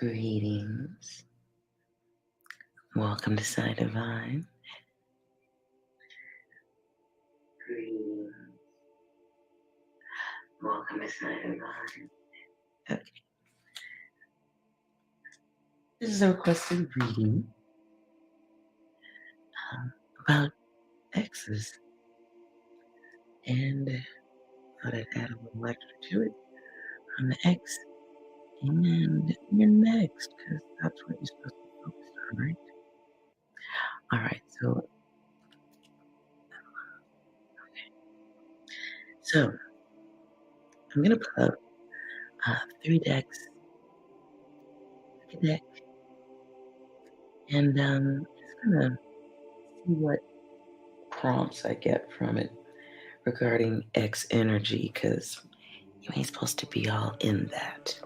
Greetings. Welcome to Side Divine. Greetings. Welcome to Side Divine. Okay. This is a requested reading about exes, and thought I'd add a little extra to it from the ex. And you're next, because that's what you're supposed to focus on, right? All right, so I'm gonna pull up 3 decks, a deck, and just gonna see what prompts I get from it regarding X energy, because you ain't supposed to be all in that.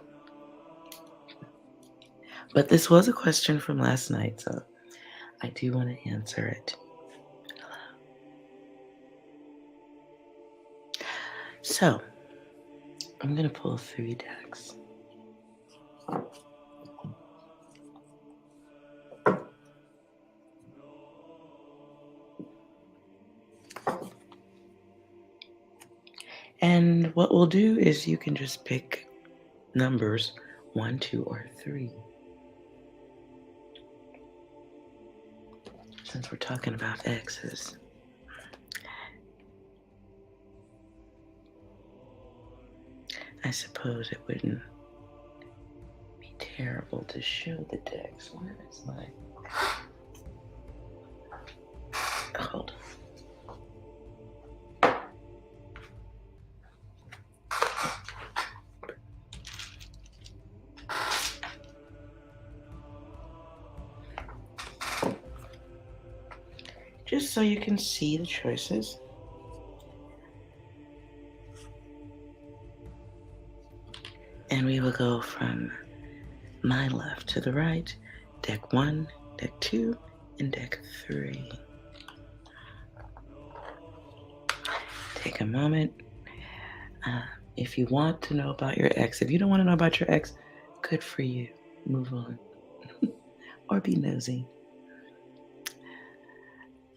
But this was a question from last night, so I do want to answer it. So I'm going to pull 3 decks. And what we'll do is you can just pick numbers 1, 2, or 3. Since we're talking about X's. I suppose it wouldn't be terrible to show the decks. Where is my... Hold on. Just so you can see the choices. And we will go from my left to the right, deck 1, deck 2, and deck 3. Take a moment. If you want to know about your ex, if you don't want to know about your ex, good for you. Move on. Or be nosy.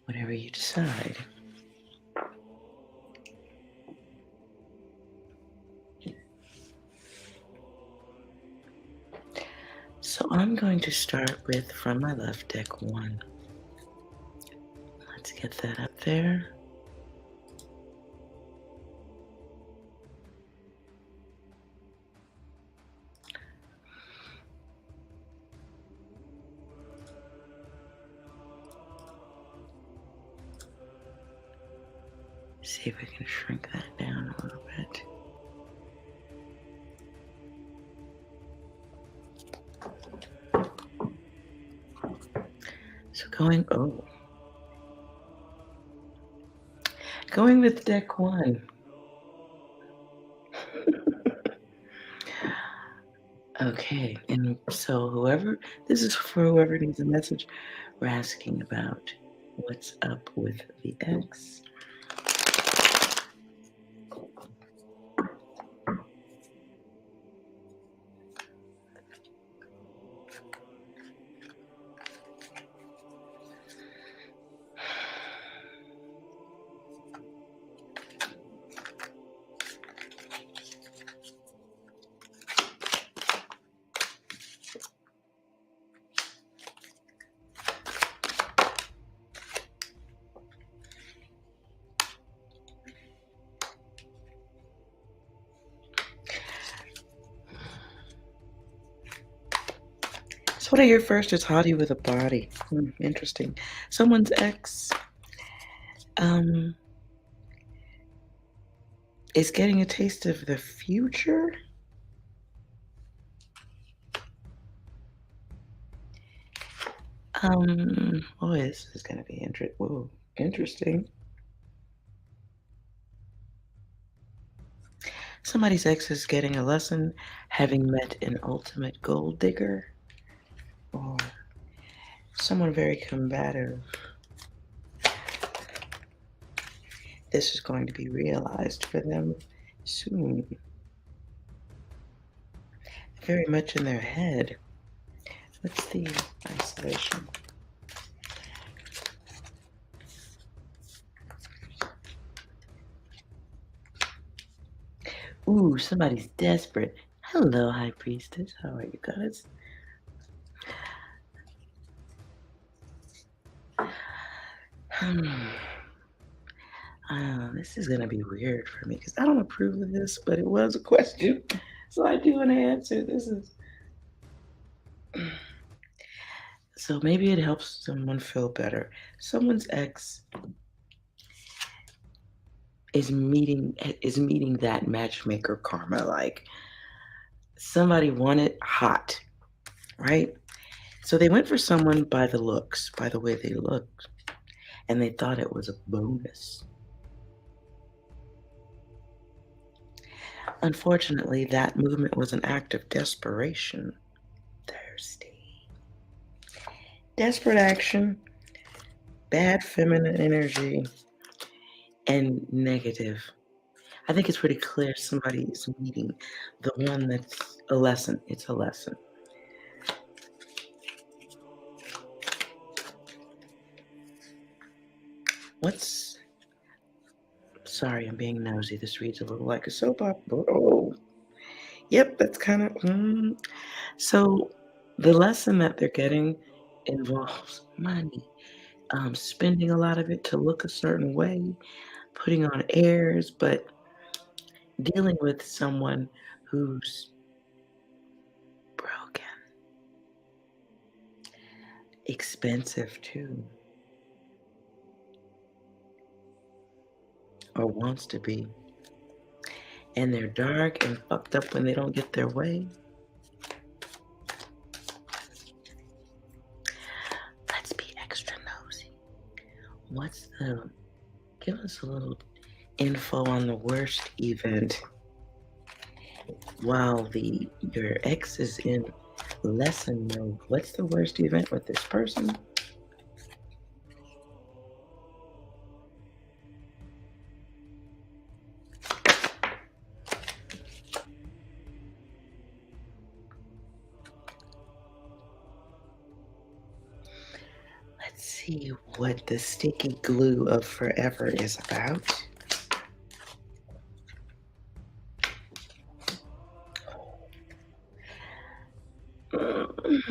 Whatever you decide. So I'm going to start with, from my left, deck 1. Let's get that up there. See if I can shrink that down a little bit. So going with deck 1. Okay, and so this is for whoever needs a message. We're asking about what's up with the ex. So what I hear first is hottie with a body. Interesting. Someone's ex is getting a taste of the future. Boy, this is going to be interesting. Somebody's ex is getting a lesson, having met an ultimate gold digger, or someone very combative. This is going to be realized for them soon. Very much in their head. What's the isolation? Ooh, somebody's desperate. Hello, High Priestess. How are you guys? Hmm. This is gonna be weird for me because I don't approve of this, but it was a question, so I do want to answer. This is so maybe it helps someone feel better. Someone's ex is meeting that matchmaker karma. Like somebody wanted hot, right? So they went for someone by the looks, by the way they looked, and they thought it was a bonus. Unfortunately, that movement was an act of desperation. Thirsty. Desperate action, bad feminine energy, and negative. I think it's pretty clear somebody is meeting the one that's a lesson. It's a lesson. What's Sorry, I'm being nosy. This reads a little like a soap opera. Oh, yep, that's kind of. So, the lesson that they're getting involves money, spending a lot of it to look a certain way, putting on airs, but dealing with someone who's broken, expensive too, or wants to be, and they're dark and fucked up when they don't get their way. Let's be extra nosy. What's the Give us a little info on the worst event while the your ex is in lesson mode. What's the worst event with this person? Let's see what the sticky glue of forever is about.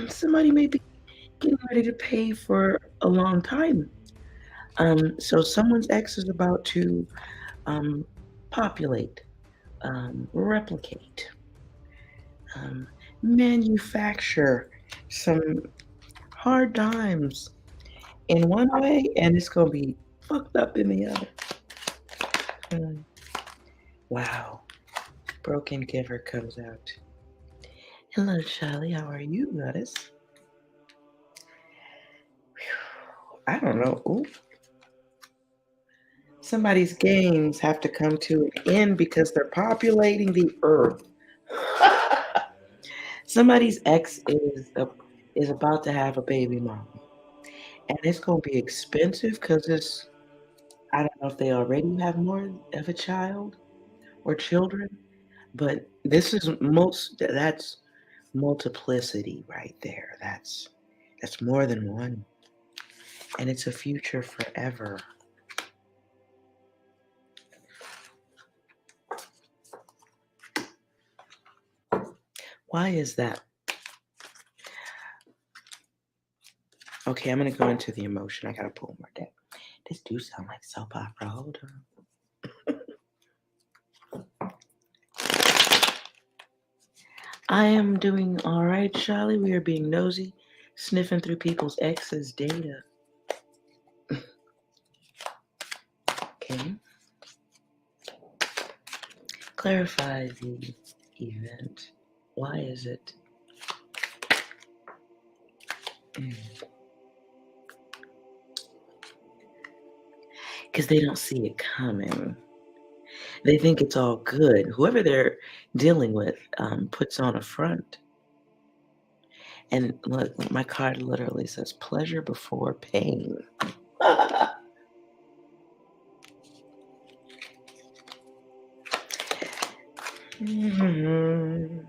Somebody may be getting ready to pay for a long time. So someone's ex is about to um, populate, replicate, um, manufacture some hard times in one way, and it's gonna be fucked up in the other. Mm, wow. Broken giver comes out. Hello, Charlie. How are you, goddess? Whew, I don't know. Ooh, somebody's games have to come to an end because they're populating the earth. Somebody's ex is about to have a baby mama, and it's gonna be expensive because it's. I don't know if they already have more of a child or children, but this is most. That's multiplicity right there. That's more than one, and it's a future forever. Why is that? Okay, I'm gonna go into the emotion. I gotta pull more deck. This do sound like soap opera. Hold on. I am doing all right, Charlie. We are being nosy, sniffing through people's exes' data. Okay. Clarify the event. Why is it? Because they don't see it coming. They think it's all good. Whoever they're dealing with puts on a front. And look, my card literally says pleasure before pain. Mhm.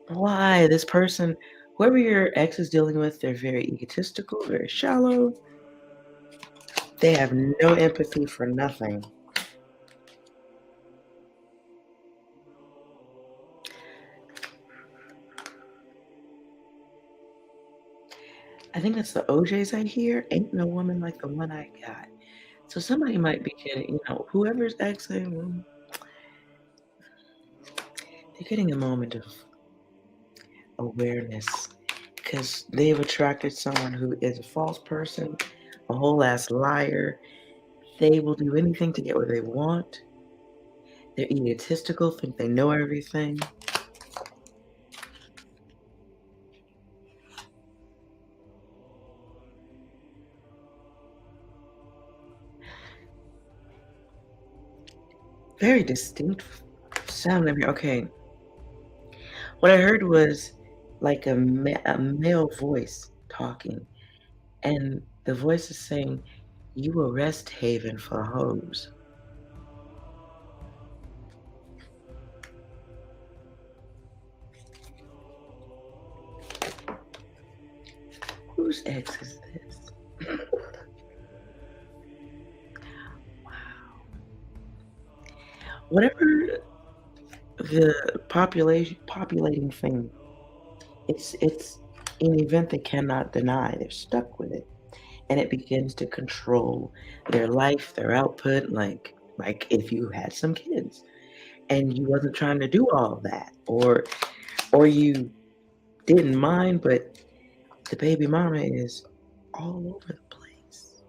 Why? This person Whoever your ex is dealing with, they're very egotistical, very shallow. They have no empathy for nothing. I think that's the OJs I hear. Ain't no woman like the one I got. So somebody might be getting, whoever's exing them, they're getting a moment of awareness because they've attracted someone who is a false person, a whole ass liar. They will do anything to get what they want. They're egotistical, think they know everything. Very distinct sound. Okay, what I heard was like a male voice talking, and the voice is saying, "You a rest haven for hoes." Whose ex is this? Whatever the populating thing, it's an event they cannot deny. They're stuck with it, and it begins to control their life, their output. Like if you had some kids and you wasn't trying to do all of that, or you didn't mind, but the baby mama is all over the place.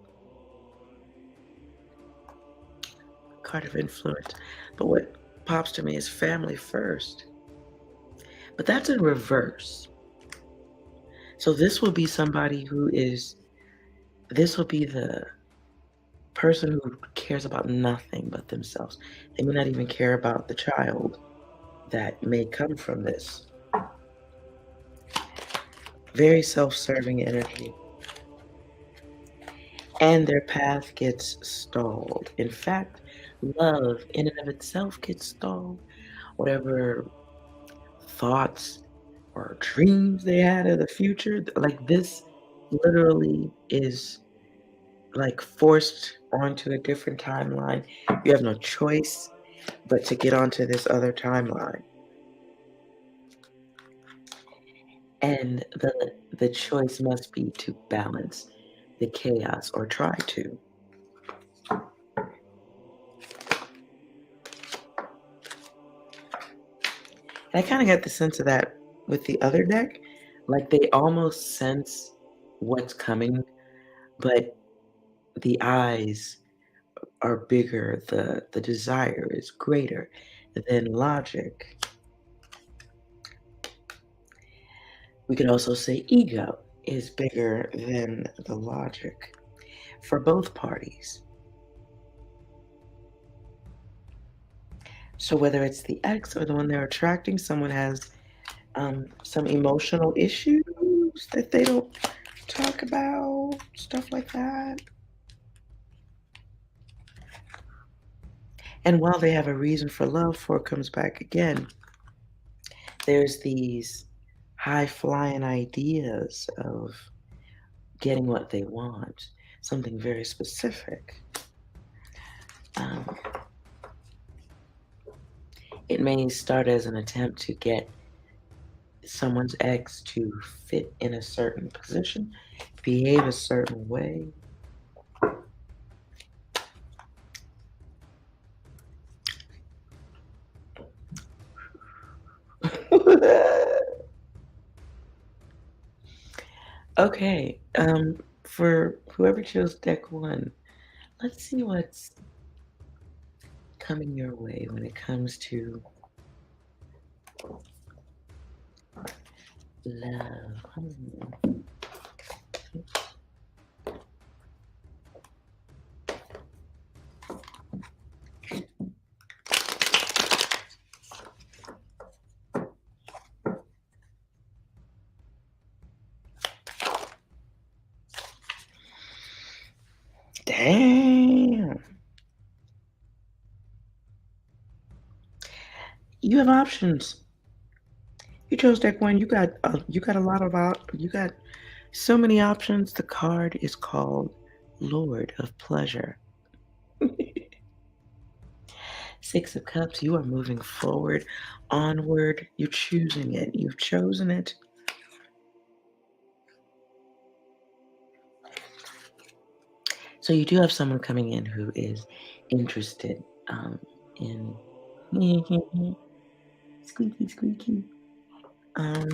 Card of influence. But what pops to me is family first. But that's in reverse. So this will be somebody this will be the person who cares about nothing but themselves. They may not even care about the child that may come from this. Very self serving energy. And their path gets stalled. In fact, love in and of itself gets stalled. Whatever thoughts or dreams they had of the future, like this literally is like forced onto a different timeline. You have no choice but to get onto this other timeline. And the choice must be to balance the chaos or try to. And I kind of get the sense of that with the other deck. Like they almost sense what's coming, but the eyes are bigger, the desire is greater than logic. We could also say ego is bigger than the logic for both parties. So whether it's the ex or the one they're attracting, someone has some emotional issues that they don't talk about, stuff like that. And while they have a reason for love, before it comes back again, there's these high flying ideas of getting what they want, something very specific. Um, it may start as an attempt to get someone's ex to fit in a certain position, behave a certain way. Okay, for whoever chose deck one, let's see what's coming your way when it comes to love. Damn. You have options. You chose deck one. You got a lot of you got so many options. The card is called Lord of Pleasure. Six of Cups. You are moving forward, onward. You're choosing it. You've chosen it. So you do have someone coming in who is interested in squeaky squeaky. Um,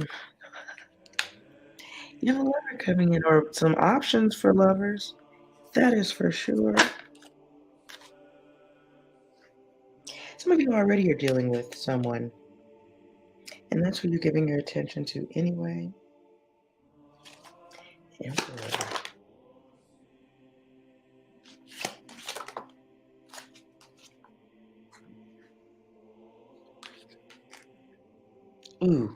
you have a lover coming in, or some options for lovers. That is for sure. Some of you already are dealing with someone, and that's who you're giving your attention to anyway. Emperor. Ooh.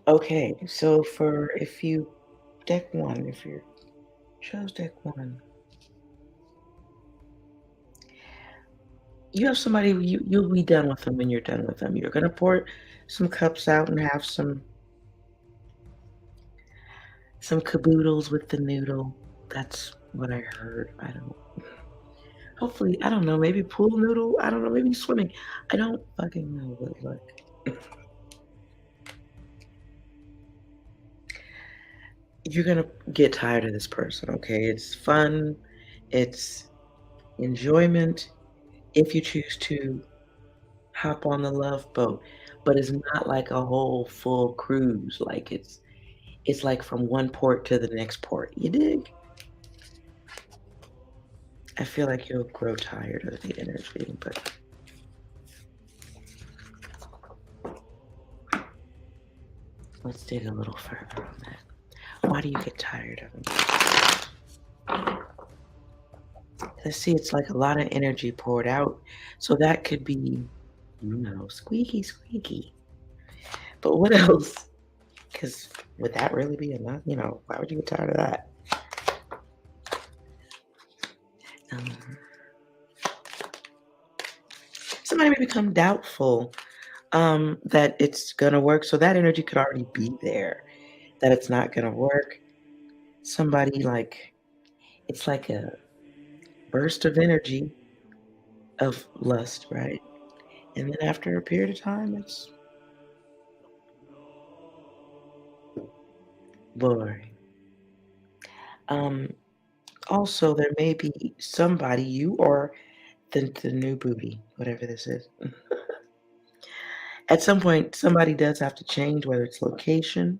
Okay. So for if you deck one, if you chose deck one, you have somebody you'll be done with them when you're done with them. You're gonna pour some cups out and have some caboodles with the noodle. That's what I heard. I don't. Hopefully, I don't know. Maybe pool noodle. I don't know. Maybe swimming. I don't fucking know. But look, you're gonna get tired of this person. Okay, it's fun. It's enjoyment if you choose to hop on the love boat, but it's not like a whole full cruise. Like it's like from one port to the next port. You dig? I feel like you'll grow tired of the energy, but let's dig a little further on that. Why do you get tired of them? Let's see, it's like a lot of energy poured out. So that could be, squeaky, squeaky. But what else? Because would that really be enough? Why would you get tired of that? Um, Somebody may become doubtful that it's going to work. So that energy could already be there, that it's not going to work. Somebody it's like a burst of energy of lust, right? And then after a period of time, it's boring. Um, Also, there may be somebody, you or the new booty, whatever this is. At some point, somebody does have to change, whether it's location,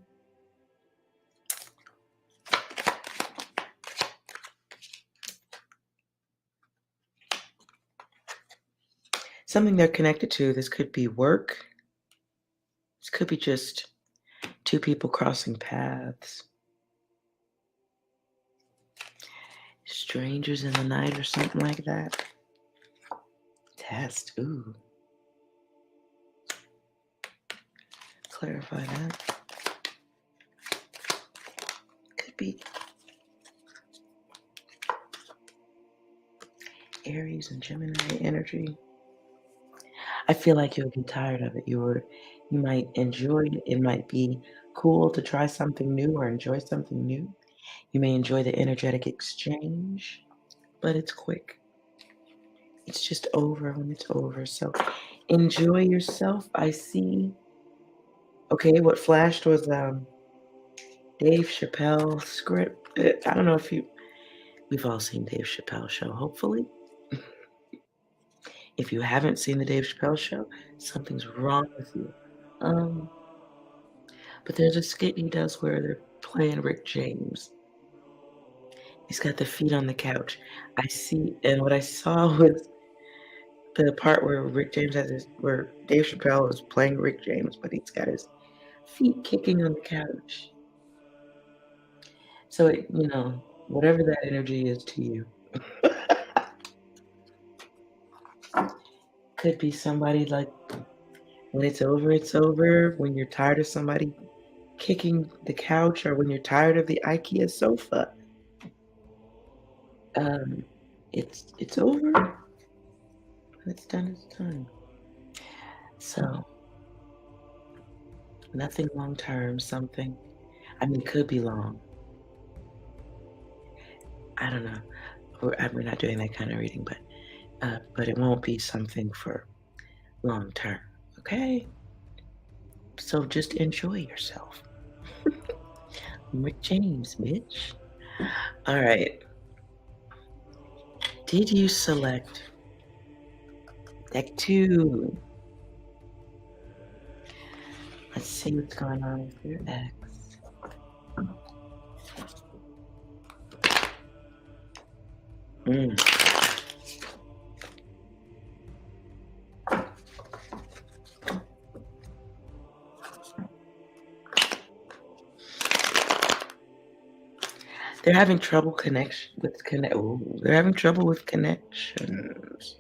something they're connected to. This could be work. This could be just two people crossing paths, strangers in the night or something like that. Test. Ooh, clarify that. Could be Aries and Gemini energy. I feel like you'll get tired of it. You might enjoy it. It might be cool to try something new or enjoy something new. You may enjoy the energetic exchange, but it's quick. It's just over when it's over. So enjoy yourself. I see. Okay, what flashed was Dave Chappelle script. I don't know if we've all seen Dave Chappelle show, hopefully. If you haven't seen the Dave Chappelle show, something's wrong with you. Um, but there's a skit he does where they're playing Rick James. He's got the feet on the couch. I see, and what I saw was the part where where Dave Chappelle is playing Rick James, but he's got his feet kicking on the couch. So whatever that energy is to you, could be somebody like when it's over, it's over. When you're tired of somebody kicking the couch, or when you're tired of the IKEA sofa, um, it's over. When it's done, it's done. So Nothing long term, something. I mean, it could be long. I don't know. We're not doing that kind of reading, but it won't be something for long term. Okay? So just enjoy yourself. Rick James, bitch. All right. Did you select deck two? Let's see what's going on with your ex. Mm. They're having trouble connection with connect. Ooh, they're having trouble with connections.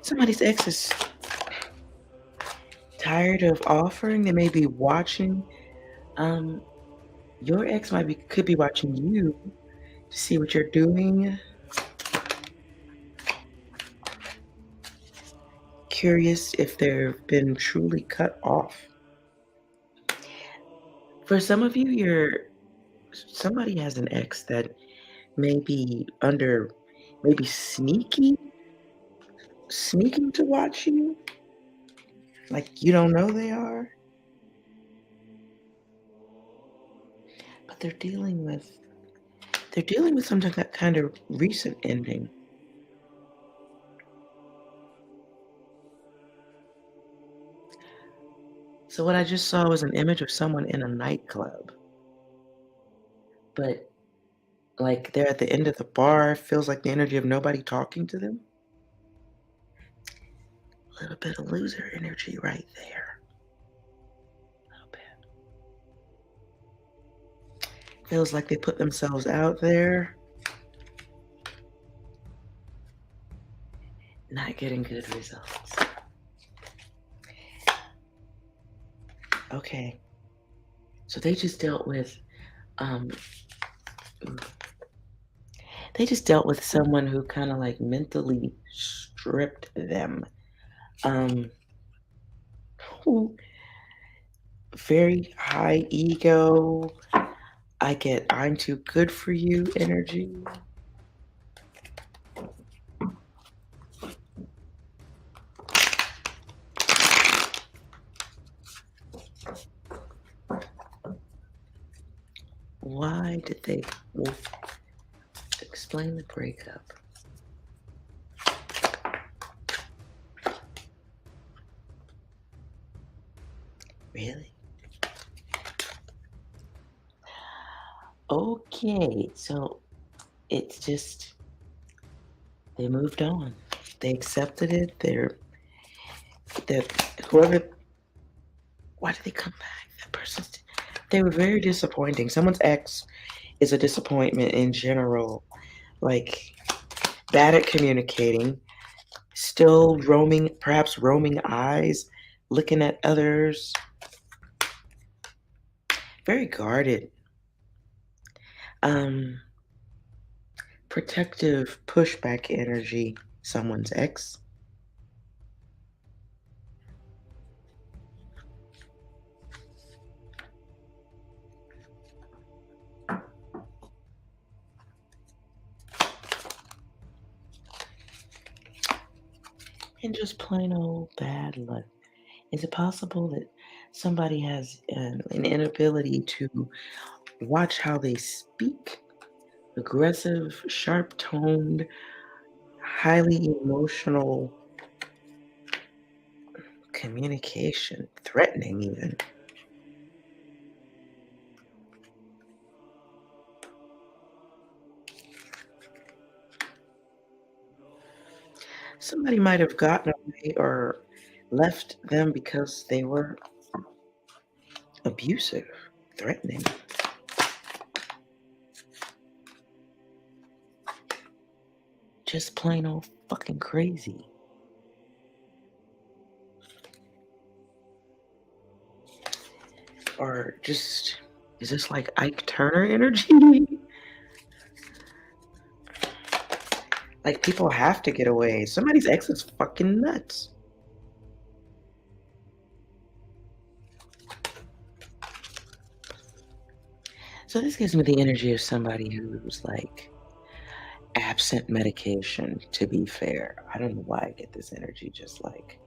Somebody's ex is tired of offering. They may be watching. Um, your ex could be watching you to see what you're doing. Curious if they've been truly cut off. For some of you, somebody has an ex that may be under, maybe sneaking to watch you, like you don't know they are, but they're dealing with something that kind of recent ending. So what I just saw was an image of someone in a nightclub, but like they're at the end of the bar, feels like the energy of nobody talking to them. A little bit of loser energy right there. A little bit. Feels like they put themselves out there, not getting good results. Okay. So um they just dealt with someone who kind of like mentally stripped them. Um who very high ego. I get I'm too good for you energy. Why did they well, explain the breakup? Really? Okay, so it's just they moved on. They accepted it. That whoever why did they come back? They were very disappointing. Someone's ex is a disappointment in general. Like bad at communicating, still roaming, perhaps roaming eyes, looking at others, very guarded. Um, Protective pushback energy, someone's ex. And just plain old bad luck. Is it possible that somebody has an inability to watch how they speak? Aggressive, sharp toned, highly emotional communication, threatening even. Somebody might have gotten away or left them because they were abusive, threatening. just plain old fucking crazy. Or just, is this like Ike Turner energy? Like people have to get away. Somebody's ex is fucking nuts. So this gives me the energy of somebody who's like absent medication, to be fair. I don't know why I get this energy just like.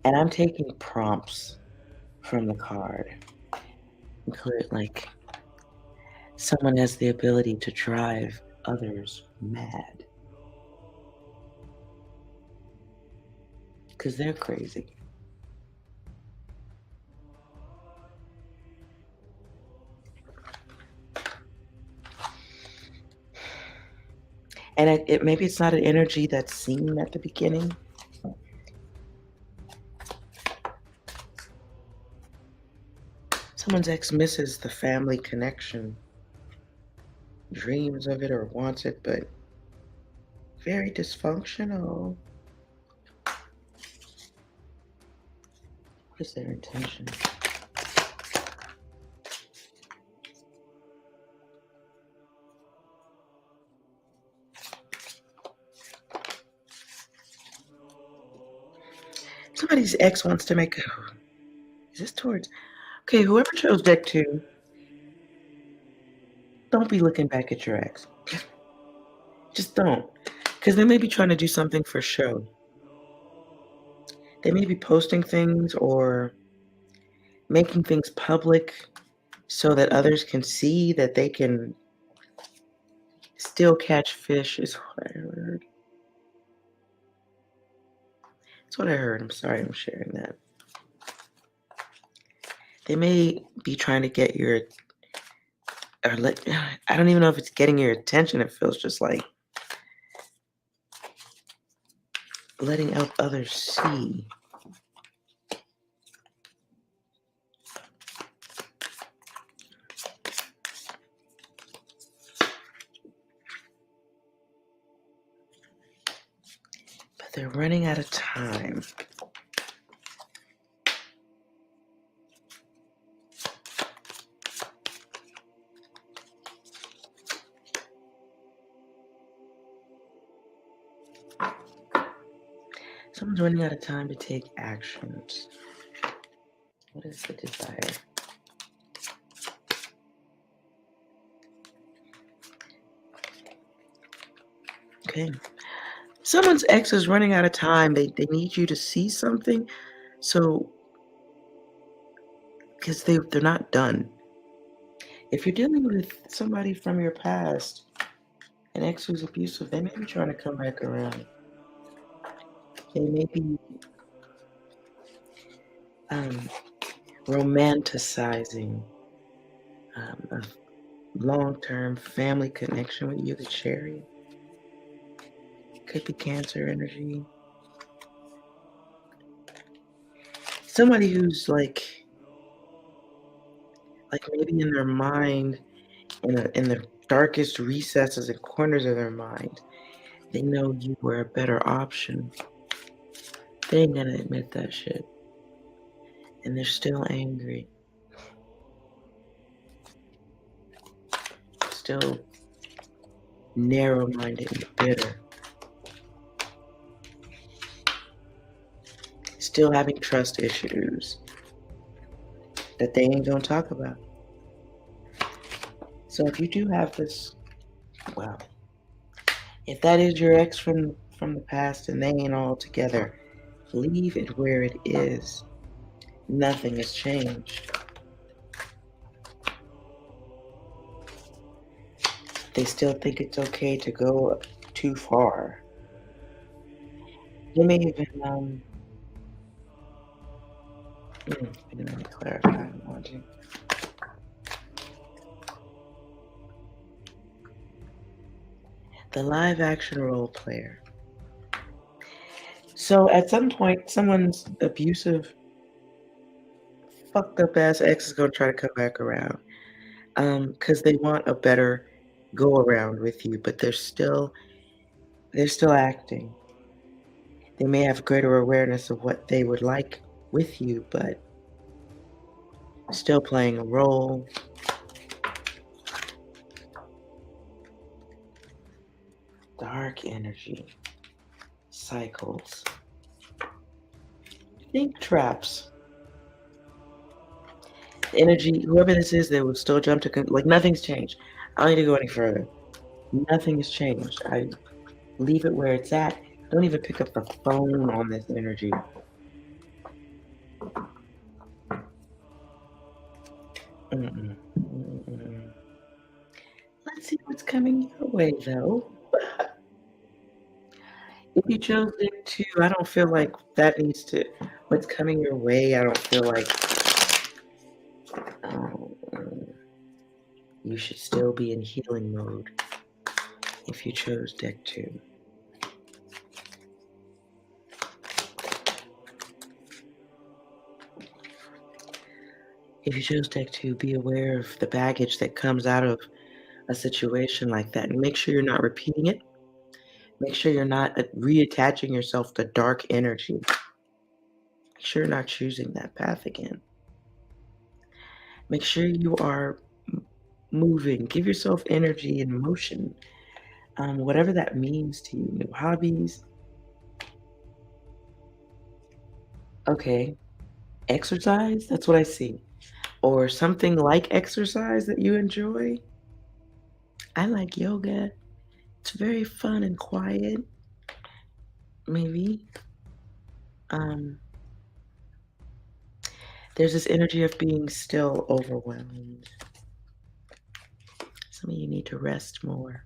And I'm taking prompts from the card. Include like someone has the ability to drive others mad because they're crazy. And it maybe it's not an energy that's seen at the beginning. Someone's ex misses the family connection, dreams of it or wants it, but very dysfunctional. What is their intention? Somebody's ex wants to make a. Is this towards? Okay, whoever chose deck two, don't be looking back at your ex. Just don't. Because they may be trying to do something for show. They may be posting things or making things public so that others can see that they can still catch fish, is what I heard. That's what I heard. I'm sorry I'm sharing that. They may be trying to get your, or let, I don't even know if it's getting your attention. It feels just like letting out others see. But they're running out of time. Someone's running out of time to take actions. What is the desire? Okay. Someone's ex is running out of time. They need you to see something. So, because they're not done. If you're dealing with somebody from your past, an ex who's abusive, they may be trying to come back around. They may be um, romanticizing a long-term family connection with you, the cherry. Could be Cancer energy. Somebody who's like maybe in their mind, in the darkest recesses and corners of their mind, they know you were a better option. They ain't gonna admit that shit. And they're still angry. Still narrow-minded and bitter. Still having trust issues that they ain't gonna talk about. So if you do have this, well, if that is your ex from the past and they ain't all together, leave it where it is. Nothing has changed. They still think it's okay to go too far. They may even let me clarify. I'm watching. The live action role player. So at some point, someone's abusive, fucked up ass ex is gonna try to come back around, because they want a better go around with you, but they're still acting. They may have greater awareness of what they would like with you, but still playing a role. Dark energy cycles. Think traps. The energy, whoever this is, they will still jump to like nothing's changed. I don't need to go any further. Nothing has changed. I leave it where it's at. Don't even pick up the phone on this energy. Mm-mm. Mm-mm. Let's see what's coming your way, though. If you chose it too, I don't feel like that needs to. What's coming your way, I don't feel like um, you should still be in healing mode if you chose deck two. If you chose deck two, be aware of the baggage that comes out of a situation like that and make sure you're not repeating it. Make sure you're not reattaching yourself to dark energy. Make sure you're not choosing that path again. Make sure you are moving. Give yourself energy and motion, whatever that means to you. New hobbies. Okay, exercise. That's what I see. Or something like exercise that you enjoy. I like yoga. It's very fun and quiet. Maybe. Um, there's this energy of being still overwhelmed. Some of you need to rest more.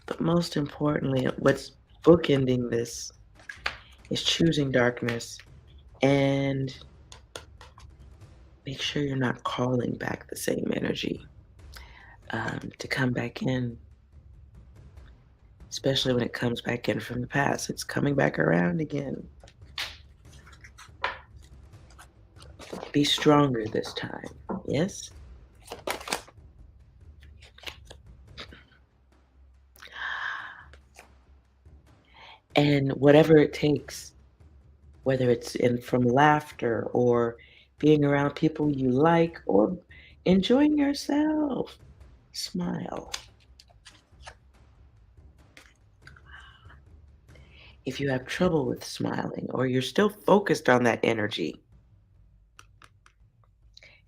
But most importantly, what's bookending this is choosing darkness and make sure you're not calling back the same energy to come back in, especially when it comes back in from the past. It's coming back around again. Be stronger this time. Yes? And whatever it takes, whether it's in from laughter or being around people you like or enjoying yourself, smile. If you have trouble with smiling or you're still focused on that energy,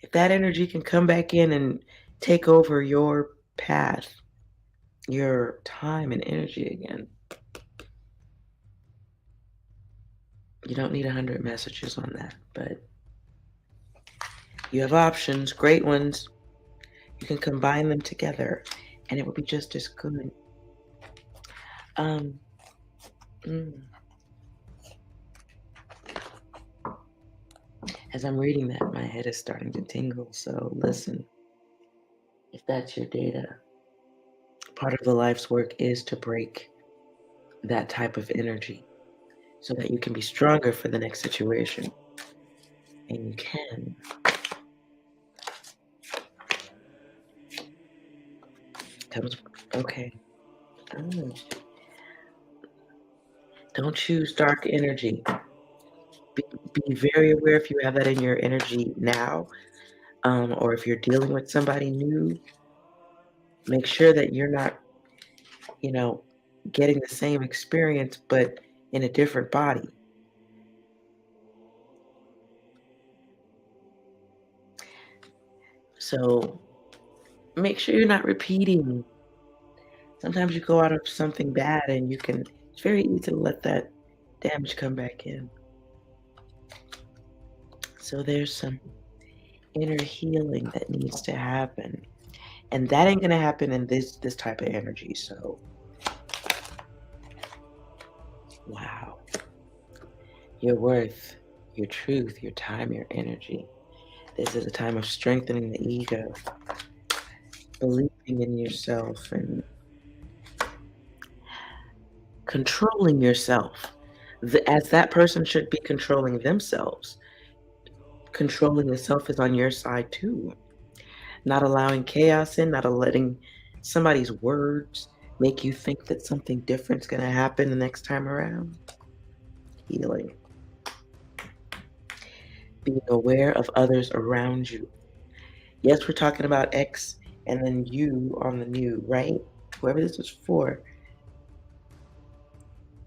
if that energy can come back in and take over your path, your time and energy again, you don't need 100 messages on that, but you have options, great ones. You can combine them together and it will be just as good. Um, mm. As I'm reading that, my head is starting to tingle. So listen, if that's your data, part of the life's work is to break that type of energy so that you can be stronger for the next situation. And you can. Comes, okay. Oh. Don't choose dark energy. Be, be very aware if you have that in your energy now, or if you're dealing with somebody new. Make sure that you're not, you know, getting the same experience, but in a different body. So make sure you're not repeating. Sometimes you go out of something bad and it's very easy to let that damage come back in. So there's some inner healing that needs to happen. And that ain't gonna happen in this type of energy. So wow. Your worth, your truth, your time, your energy. This is a time of strengthening the ego, believing in yourself and controlling yourself. As that person should be controlling themselves. Controlling the self is on your side too. not allowing chaos in, not letting somebody's words make you think that something different's going to happen the next time around. Healing, being aware of others around you. Yes, we're talking about X and then you on the new, right? Whoever this is for,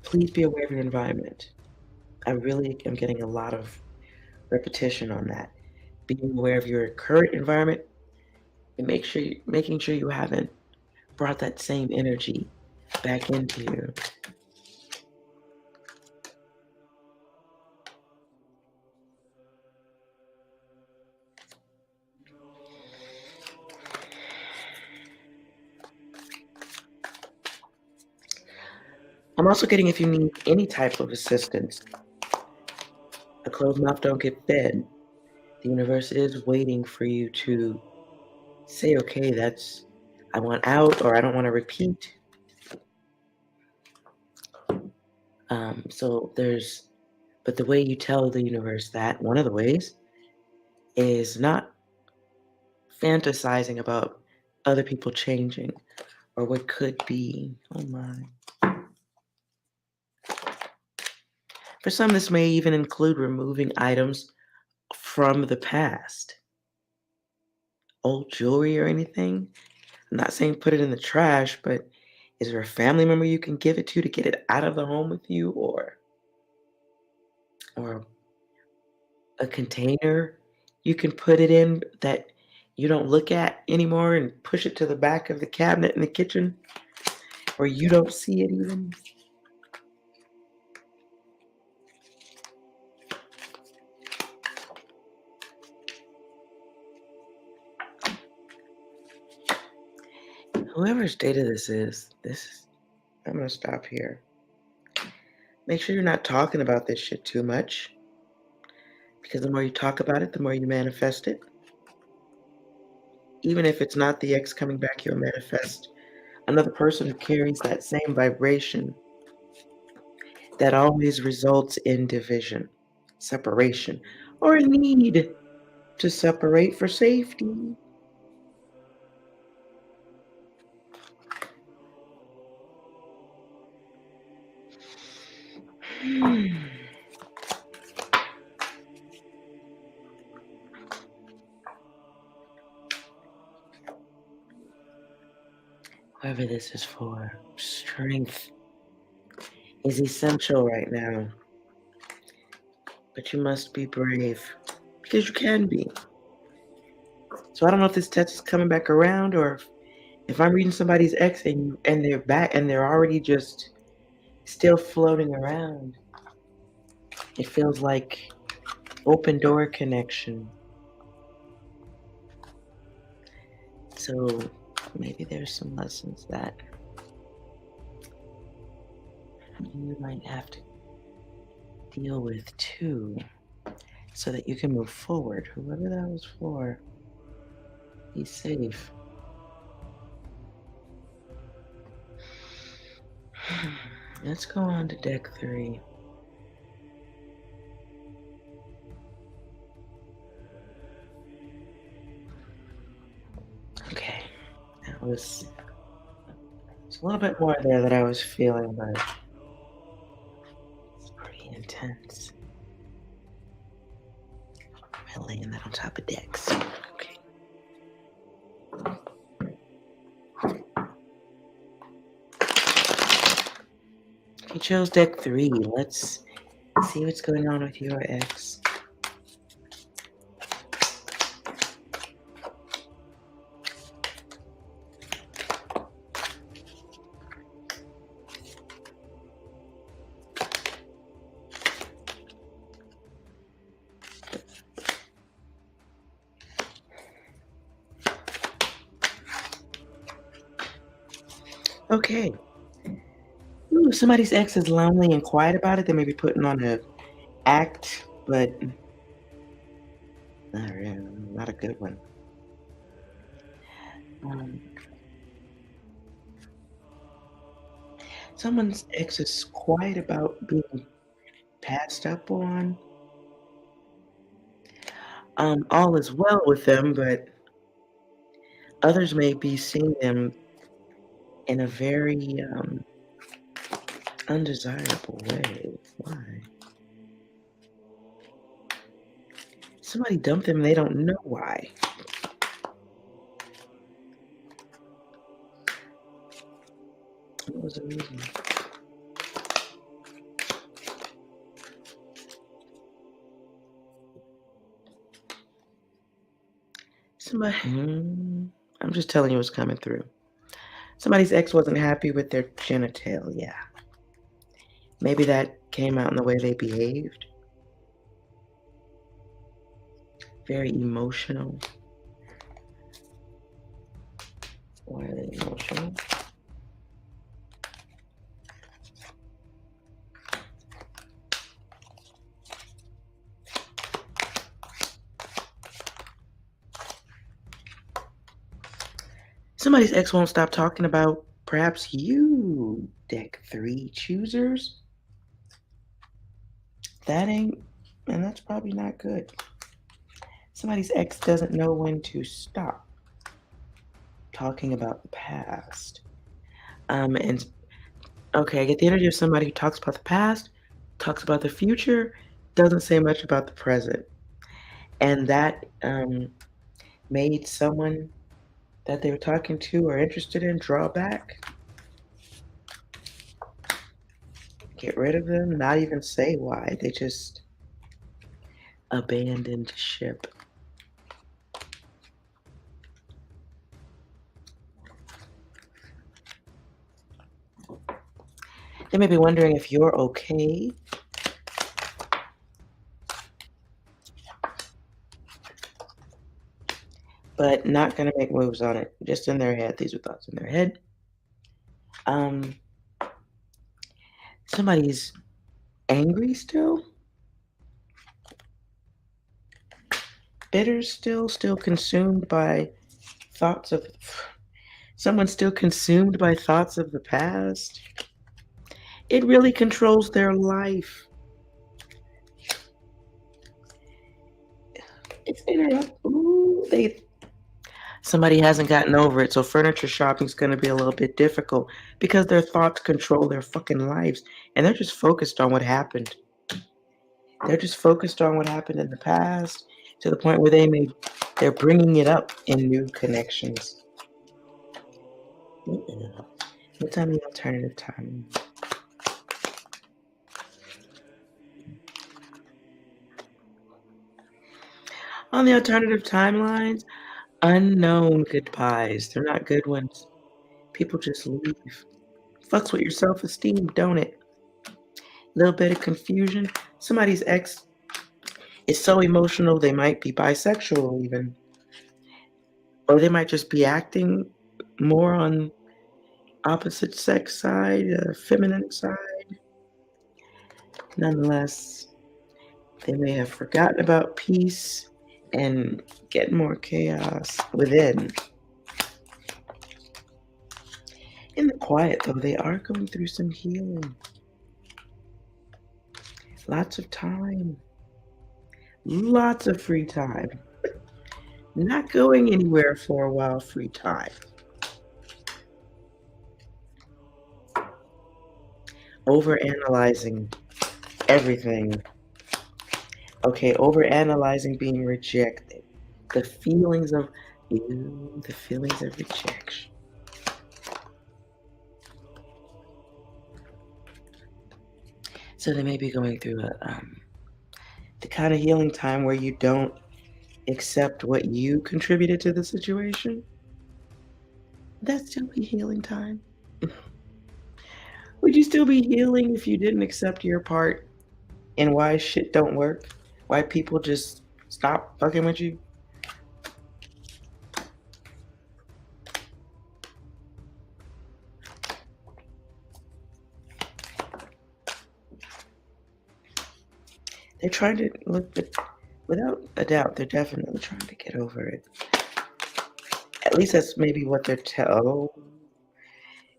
please be aware of your environment. I really am getting a lot of repetition on that. Being aware of your current environment and making sure you haven't brought that same energy back into you. I'm also getting if you need any type of assistance. A closed mouth don't get fed. The universe is waiting for you to say, okay, I want out or I don't want to repeat. But the way you tell the universe that, one of the ways, is not fantasizing about other people changing or what could be. Oh my. For some, this may even include removing items from the past, old jewelry or anything. I'm not saying put it in the trash, but is there a family member you can give it to get it out of the home with you, or a container you can put it in that you don't look at anymore and push it to the back of the cabinet in the kitchen where you don't see it even? Whoever's data I'm gonna stop here. Make sure you're not talking about this shit too much because the more you talk about it, the more you manifest it. Even if it's not the ex coming back, you'll manifest another person who carries that same vibration that always results in division, separation, or a need to separate for safety. Hmm. Whoever this is for, strength is essential right now, but you must be brave because you can be. So I don't know if this test is coming back around or if I'm reading somebody's ex and they're back and they're already just still floating around. It feels like open door connection. So maybe there's some lessons that you might have to deal with too, so that you can move forward. Whoever that was for, be safe. Let's go on to deck 3. Okay, it's a little bit more there that I was feeling, but it's pretty intense. I'm laying that on top of decks. Okay. You chose deck 3. Let's see what's going on with your ex. Okay. Ooh, somebody's ex is lonely and quiet about it. They may be putting on a act, but not really, not a good one. Um, Someone's ex is quiet about being passed up on. All is well with them, but Others may be seeing them in a very undesirable way. Why? Somebody dumped them and they don't know why. What was the reason? I'm just telling you what's coming through. Somebody's ex wasn't happy with their genitalia. Maybe that came out in the way they behaved. Very emotional. Why are they emotional? Somebody's ex won't stop talking about perhaps you, deck 3 choosers. And that's probably not good. Somebody's ex doesn't know when to stop talking about the past. And okay, I get the energy of somebody who talks about the past, talks about the future, doesn't say much about the present. And that made someone that they were talking to or interested in draw back, get rid of them, not even say why. They just abandoned ship. They may be wondering if you're okay. But not going to make moves on it. Just in their head. These are thoughts in their head. Somebody's angry still. Bitter still consumed by thoughts of... Someone's still consumed by thoughts of the past. It really controls their life. It's somebody hasn't gotten over it, so furniture shopping is going to be a little bit difficult because their thoughts control their fucking lives, and they're just focused on what happened. They're just focused on what happened in the past to the point where they're bringing it up in new connections. What's on the alternative time? On the alternative timelines, unknown goodbyes. They're not good ones. People just leave. Fucks with your self-esteem, don't it? A little bit of confusion. Somebody's ex is so emotional they might be bisexual even. Or they might just be acting more on opposite sex side, feminine side. Nonetheless, they may have forgotten about peace and get more chaos within. In the quiet, though, they are going through some healing. Lots of time. Lots of free time. Not going anywhere for a while, free time. Overanalyzing everything. Okay, overanalyzing being rejected. The feelings of rejection. So they may be going through the kind of healing time where you don't accept what you contributed to the situation. That'd still be healing time. Would you still be healing if you didn't accept your part in why shit don't work? Why people just stop fucking with you? They're trying to look, without a doubt, they're definitely trying to get over it. At least that's maybe what they're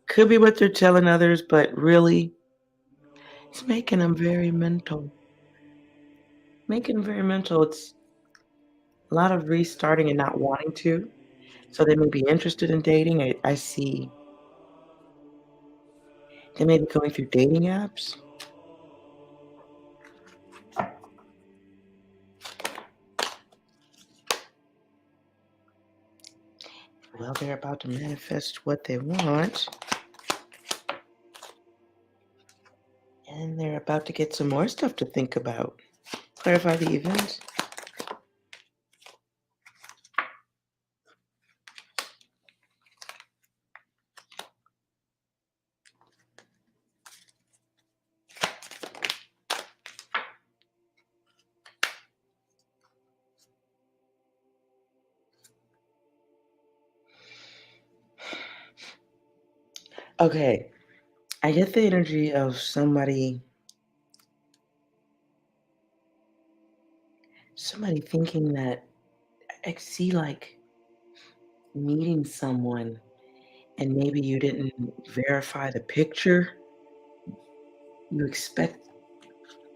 could be what they're telling others, but really, it's making them very mental. It's a lot of restarting and not wanting to. So they may be interested in dating. I see they may be going through dating apps. Well, they're about to manifest what they want, and they're about to get some more stuff to think about. Clarify the event. Okay, I get the energy of somebody thinking that I see like meeting someone and maybe you didn't verify the picture. You expect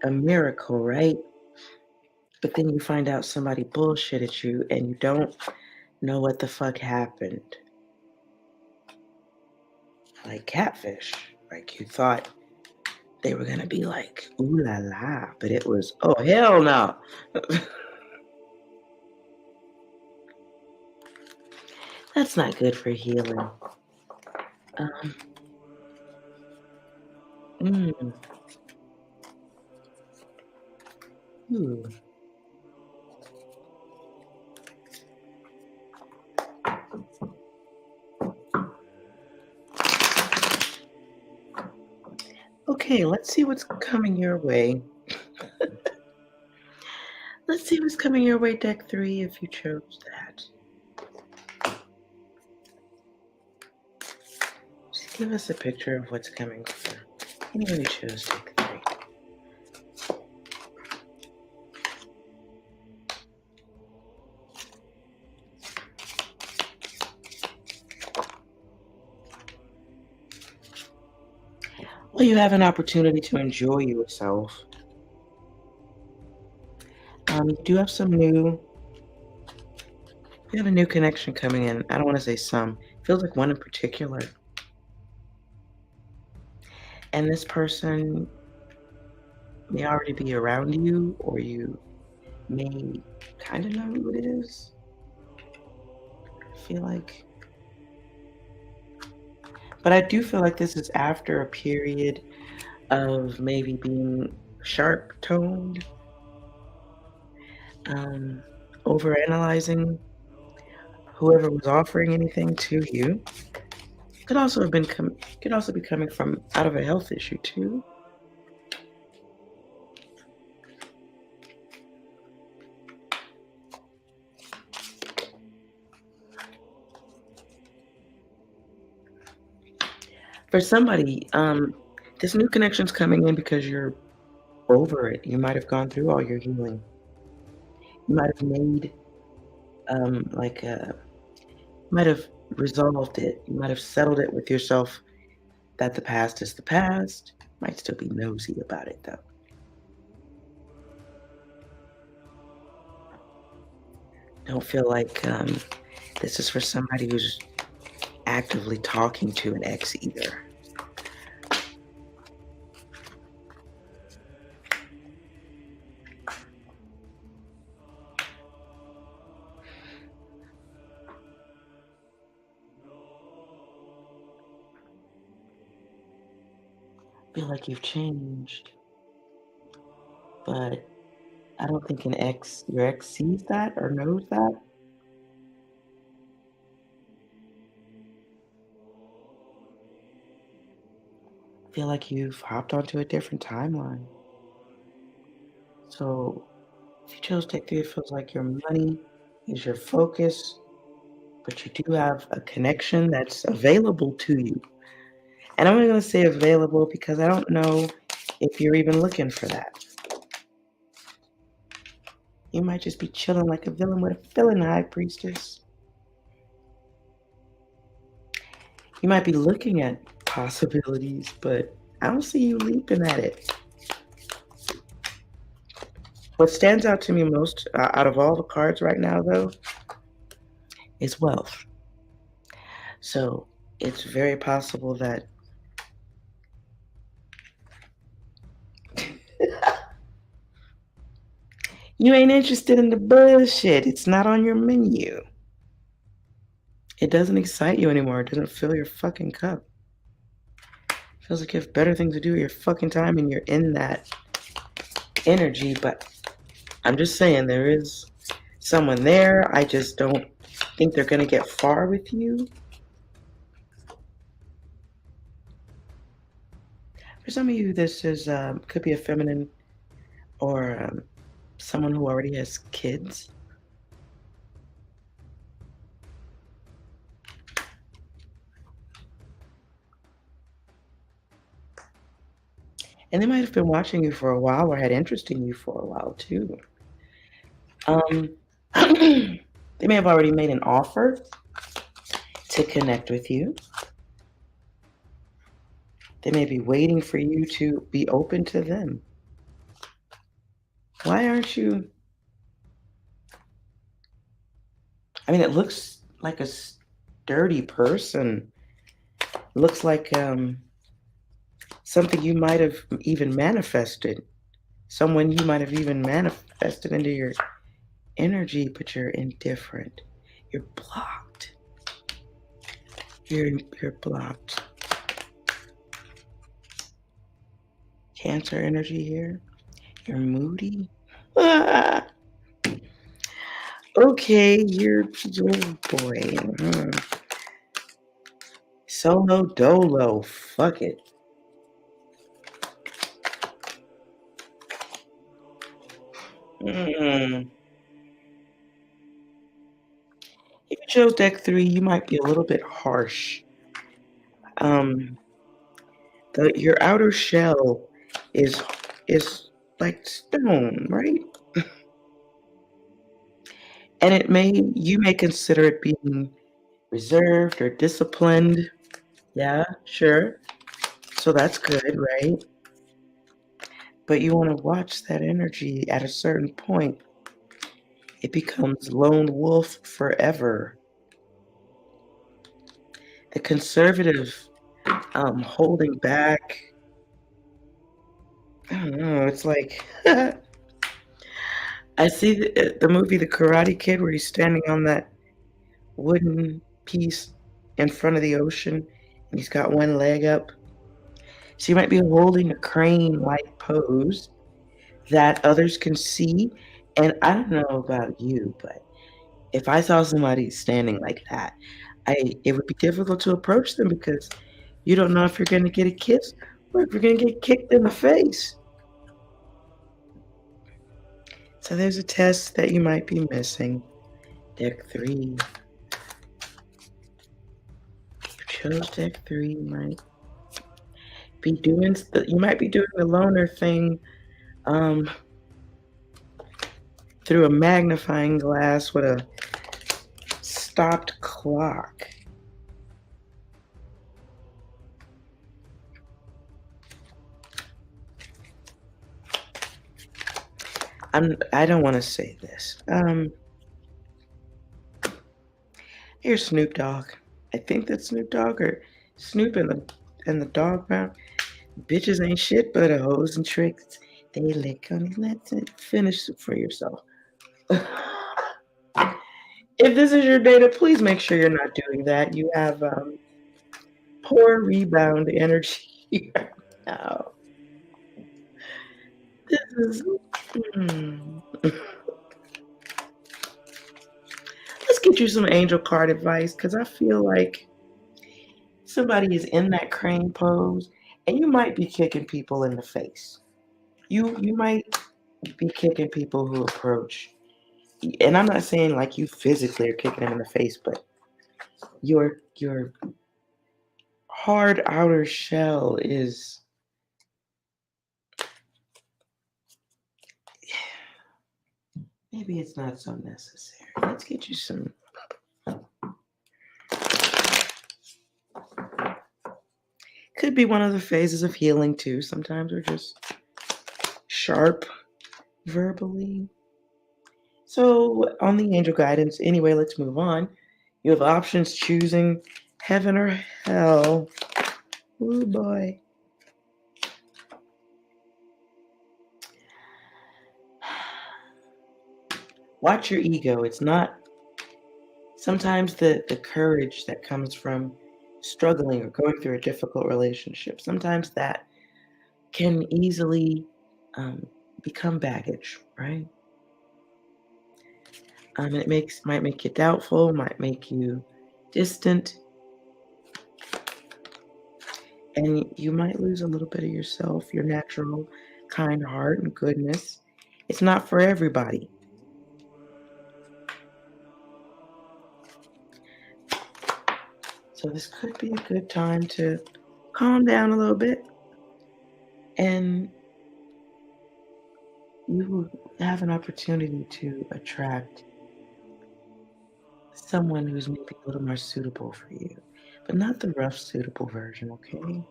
a miracle, right? But then you find out somebody bullshitted you and you don't know what the fuck happened. Like catfish. Like you thought they were gonna be like, ooh la la, but it was, oh hell no. That's not good for healing. Um, mm, ooh. Okay, let's see what's coming your way. Let's see what's coming your way, deck three, if you chose that. Just give us a picture of what's coming for anyone who chose deck three. Well, you have an opportunity to enjoy yourself. You do have you have a new connection coming in. I don't want to say some. It feels like one in particular. And this person may already be around you, or you may kind of know who it is. I feel like, but I do feel like this is after a period of maybe being sharp toned, um, over analyzing whoever was offering anything to you. Could also be coming from out of a health issue too. For somebody, this new connection's coming in because you're over it. You might have gone through all your healing. You might have made like might have resolved it. You might have settled it with yourself that the past is the past. Might still be nosy about it though. Don't feel like this is for somebody who's actively talking to an ex either. Feel like you've changed, but I don't think your ex sees that or knows that. Feel like you've hopped onto a different timeline. So if you chose Tech 3, it feels like your money is your focus, but you do have a connection that's available to you. And I'm only going to say available because I don't know if you're even looking for that. You might just be chilling like a villain with a villain, High Priestess. You might be looking at possibilities, but I don't see you leaping at it. What stands out to me most out of all the cards right now, though, is wealth. So it's very possible that you ain't interested in the bullshit. It's not on your menu. It doesn't excite you anymore. It doesn't fill your fucking cup. It feels like you have better things to do with your fucking time and you're in that energy. But I'm just saying, there is someone there. I just don't think they're going to get far with you. For some of you, this is could be a feminine or someone who already has kids. And they might have been watching you for a while or had interest in you for a while too. They may have already made an offer to connect with you. They may be waiting for you to be open to them. Why aren't you? I mean, it looks like a sturdy person. Looks like something you might have even manifested. Someone you might have even manifested into your energy, but you're indifferent. You're blocked. You're blocked. Cancer energy here. You're moody. Ah, okay, you're oh boy. Solo dolo. Fuck it. Mm. If you chose deck 3, you might be a little bit harsh. Um, your outer shell is is like stone, right? And you may consider it being reserved or disciplined. Yeah, sure. So that's good, right? But you want to watch that energy at a certain point. It becomes lone wolf forever. The conservative holding back. I don't know. It's like I see the movie The Karate Kid where he's standing on that wooden piece in front of the ocean and he's got one leg up. So you might be holding a crane-like pose that others can see. And I don't know about you, but if I saw somebody standing like that, it would be difficult to approach them because you don't know if you're going to get a kiss or if you're going to get kicked in the face. So there's a test that you might be missing. Deck 3. If you chose deck 3, you might be doing the loner thing um, through a magnifying glass with a stopped clock. I don't want to say this. Here's Snoop Dogg. I think that's Snoop Dogg or Snoop and the dog pound. Bitches ain't shit but a hoes and tricks. They lick on let's finish it for yourself. If this is your data, please make sure you're not doing that. You have poor rebound energy right now. This is. Hmm. Let's get you some angel card advice because I feel like somebody is in that crane pose and you might be kicking people in the face. You might be kicking people who approach. And I'm not saying like you physically are kicking them in the face, but your hard outer shell is maybe it's not so necessary. Let's get you some. Could be one of the phases of healing too. Sometimes we're just sharp verbally. So on the angel guidance, anyway, let's move on. You have options choosing Heaven or hell? Oh boy. Watch your ego. It's not sometimes the courage that comes from struggling or going through a difficult relationship. Sometimes that can easily um, become baggage, right? It might make you doubtful, might make you distant, and you might lose a little bit of yourself, your natural kind heart and goodness. It's not for everybody. So this could be a good time to calm down a little bit, and you will have an opportunity to attract someone who's maybe a little more suitable for you, but not the rough suitable version, okay?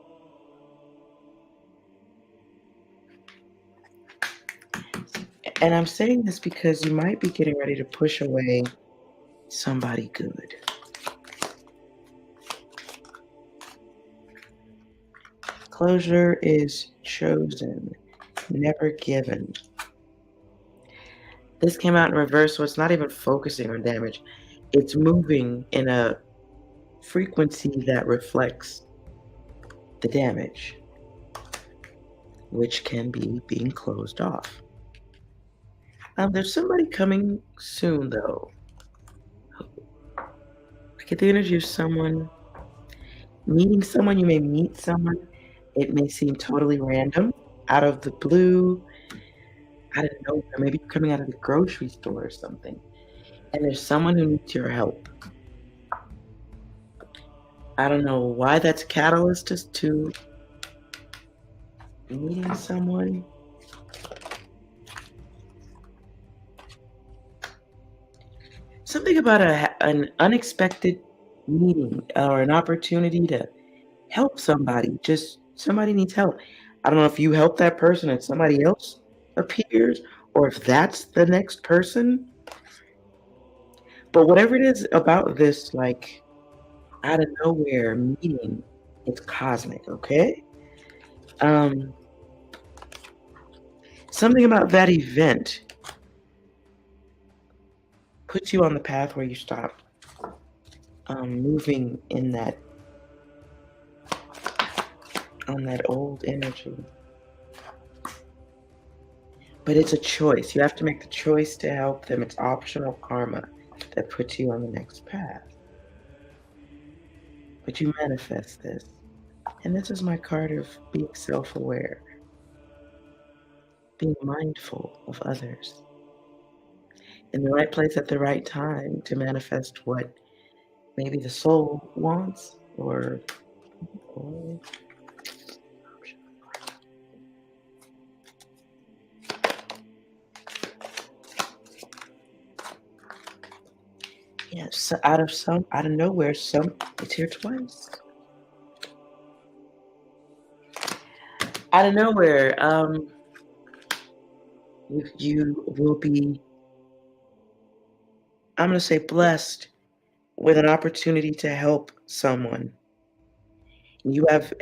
And I'm saying this because you might be getting ready to push away somebody good. Closure is chosen, never given. This came out in reverse, so it's not even focusing on damage. It's moving in a frequency that reflects the damage, which can be being closed off. There's somebody coming soon, though. I get the energy of someone meeting someone. You may meet someone. It may seem totally random, out of the blue, out of nowhere. Maybe you're coming out of the grocery store or something, and there's someone who needs your help. I don't know why that's a catalyst to meeting someone. Something about an unexpected meeting or an opportunity to help somebody. Just somebody needs help. I don't know if you help that person and somebody else appears, or if that's the next person. But whatever it is about this, like out of nowhere meeting, it's cosmic, okay? Um, Something about that event puts you on the path where you stop moving in that on that old energy. But it's a choice. You have to make the choice to help them. It's optional karma that puts you on the next path. But you manifest this. And this is my card of being self aware, being mindful of others, in the right place at the right time to manifest what maybe the soul wants or yeah, so out of nowhere, it's here twice. Out of nowhere, you will be, I'm gonna say blessed with an opportunity to help someone. You have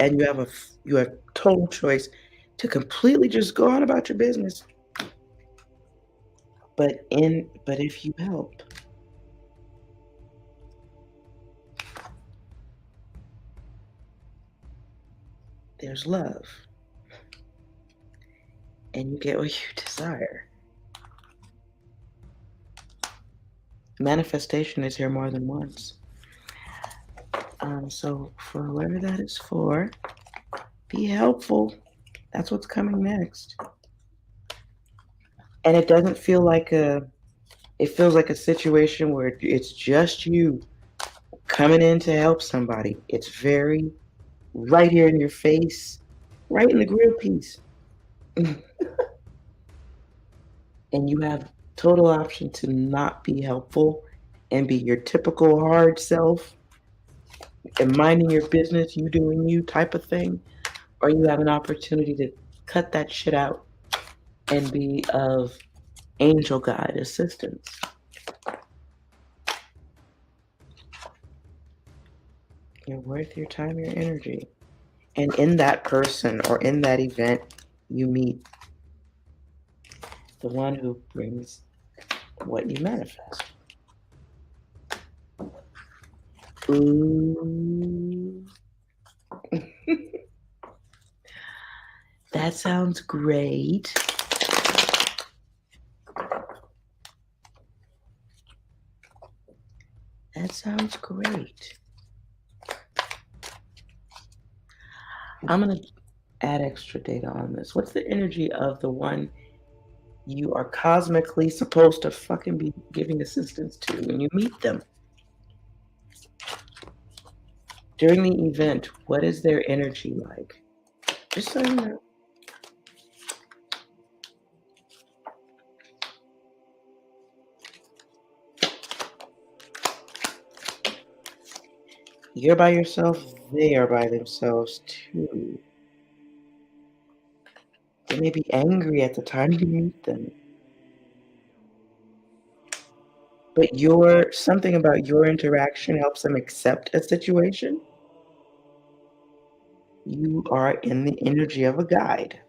total choice to completely just go on about your business. But if you help, there's love and you get what you desire. Manifestation is here more than once. So for whoever that is for, be helpful. That's what's coming next. And it doesn't feel like it feels like a situation where it's just you coming in to help somebody. It's very right here in your face, right in the grill piece. And you have total option to not be helpful and be your typical hard self and minding your business, you doing you type of thing, or you have an opportunity to cut that shit out and be of angel guide assistance. You're worth your time, your energy. And in that person or in that event, you meet the one who brings what you manifest. Ooh. That sounds great. That sounds great. I'm going to add extra data on this. What's the energy of the one you are cosmically supposed to fucking be giving assistance to when you meet them? During the event, what is their energy like? Just so you know. You're by yourself, they are by themselves too. They may be angry at the time you meet them. But something about your interaction helps them accept a situation. You are in the energy of a guide.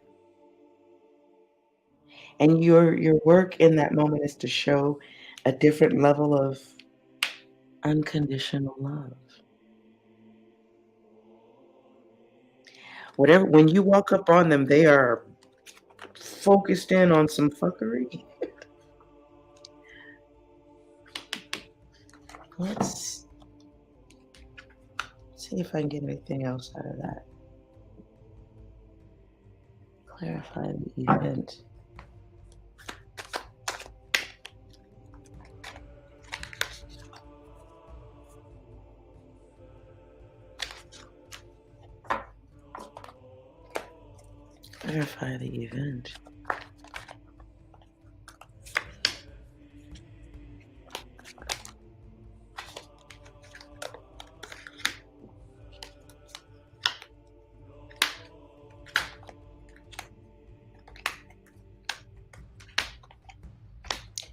And your work in that moment is to show a different level of unconditional love. Whatever, when you walk up on them, they are focused in on some fuckery. Let's see if I can get anything else out of that. Clarify the event. Clarify the event.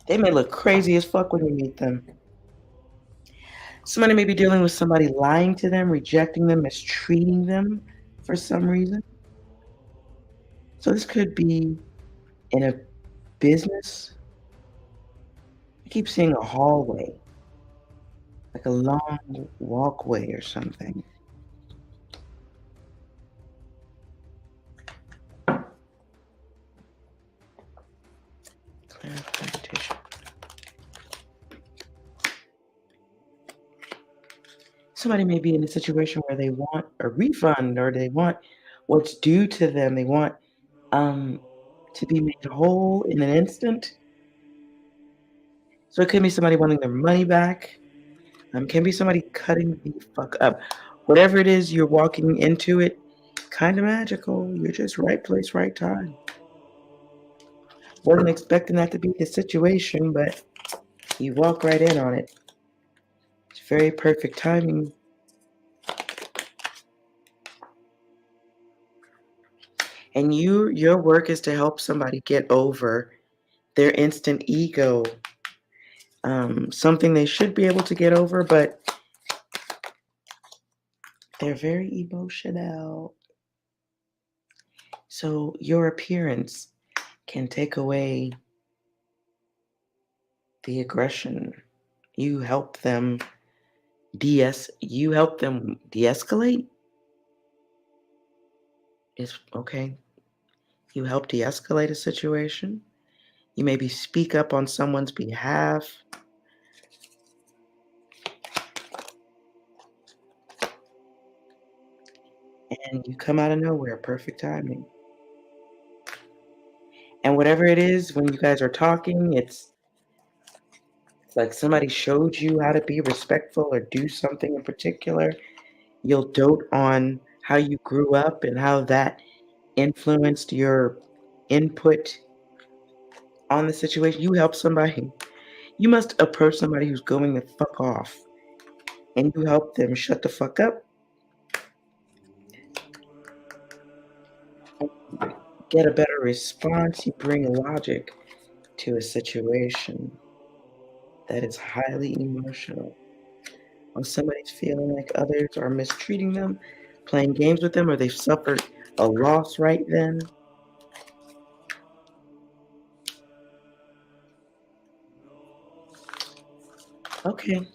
They may look crazy as fuck when you meet them. Somebody may be dealing with somebody lying to them, rejecting them, mistreating them for some reason. So this could be in a business. I keep seeing a hallway, like a long walkway or something. Clarification. Somebody may be in a situation where they want a refund or they want what's due to them. They want to be made whole in an instant. So it could be somebody wanting their money back. Can be somebody cutting the fuck up. Whatever it is, you're walking into it, kind of magical. You're just right place, right time. Wasn't expecting that to be the situation, but you walk right in on it. It's very perfect timing. And your work is to help somebody get over their instant ego. Something they should be able to get over, but they're very emotional. So your appearance can take away the aggression. You help them de-escalate. Is okay. You help de-escalate a situation. You maybe speak up on someone's behalf. And you come out of nowhere, perfect timing. And whatever it is, when you guys are talking, it's like somebody showed you how to be respectful or do something in particular. You'll dote on how you grew up and how that influenced your input on the situation. You help somebody. You must approach somebody who's going the fuck off and you help them shut the fuck up. Get a better response. You bring logic to a situation that is highly emotional. Or somebody's feeling like others are mistreating them, playing games with them, or they've suffered a loss right then. Okay,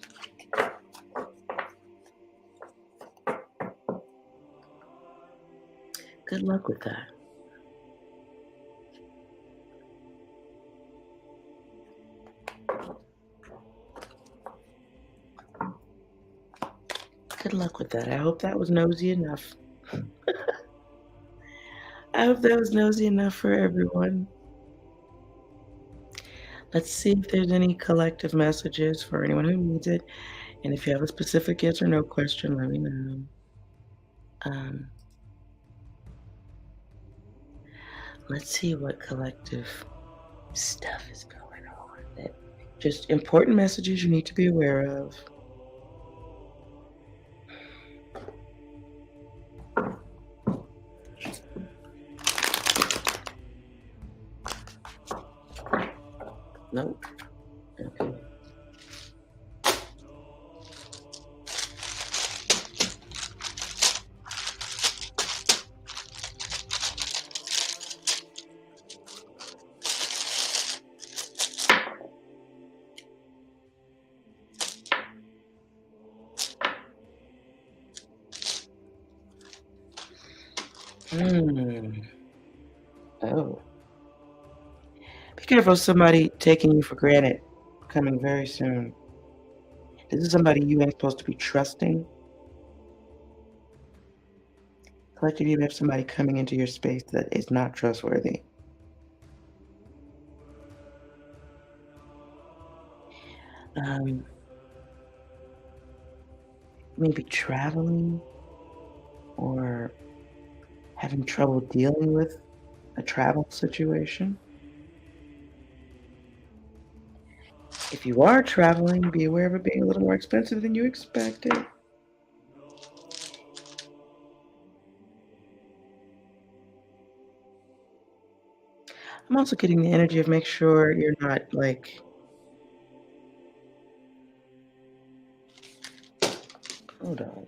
good luck with that. Good luck with that. I hope that was nosy enough. I hope that was nosy enough for everyone. Let's see if there's any collective messages for anyone who needs it. And if you have a specific yes or no question, let me know. Um, let's see what collective stuff is going on. Just important messages you need to be aware of. Nope. Okay. Hmm. Oh. Be careful of somebody taking you for granted coming very soon. This is somebody you ain't supposed to be trusting. Collectively, you have somebody coming into your space that is not trustworthy. Um, maybe traveling or having trouble dealing with a travel situation. If you are traveling, be aware of it being a little more expensive than you expected. I'm also getting the energy of make sure you're not like, hold on,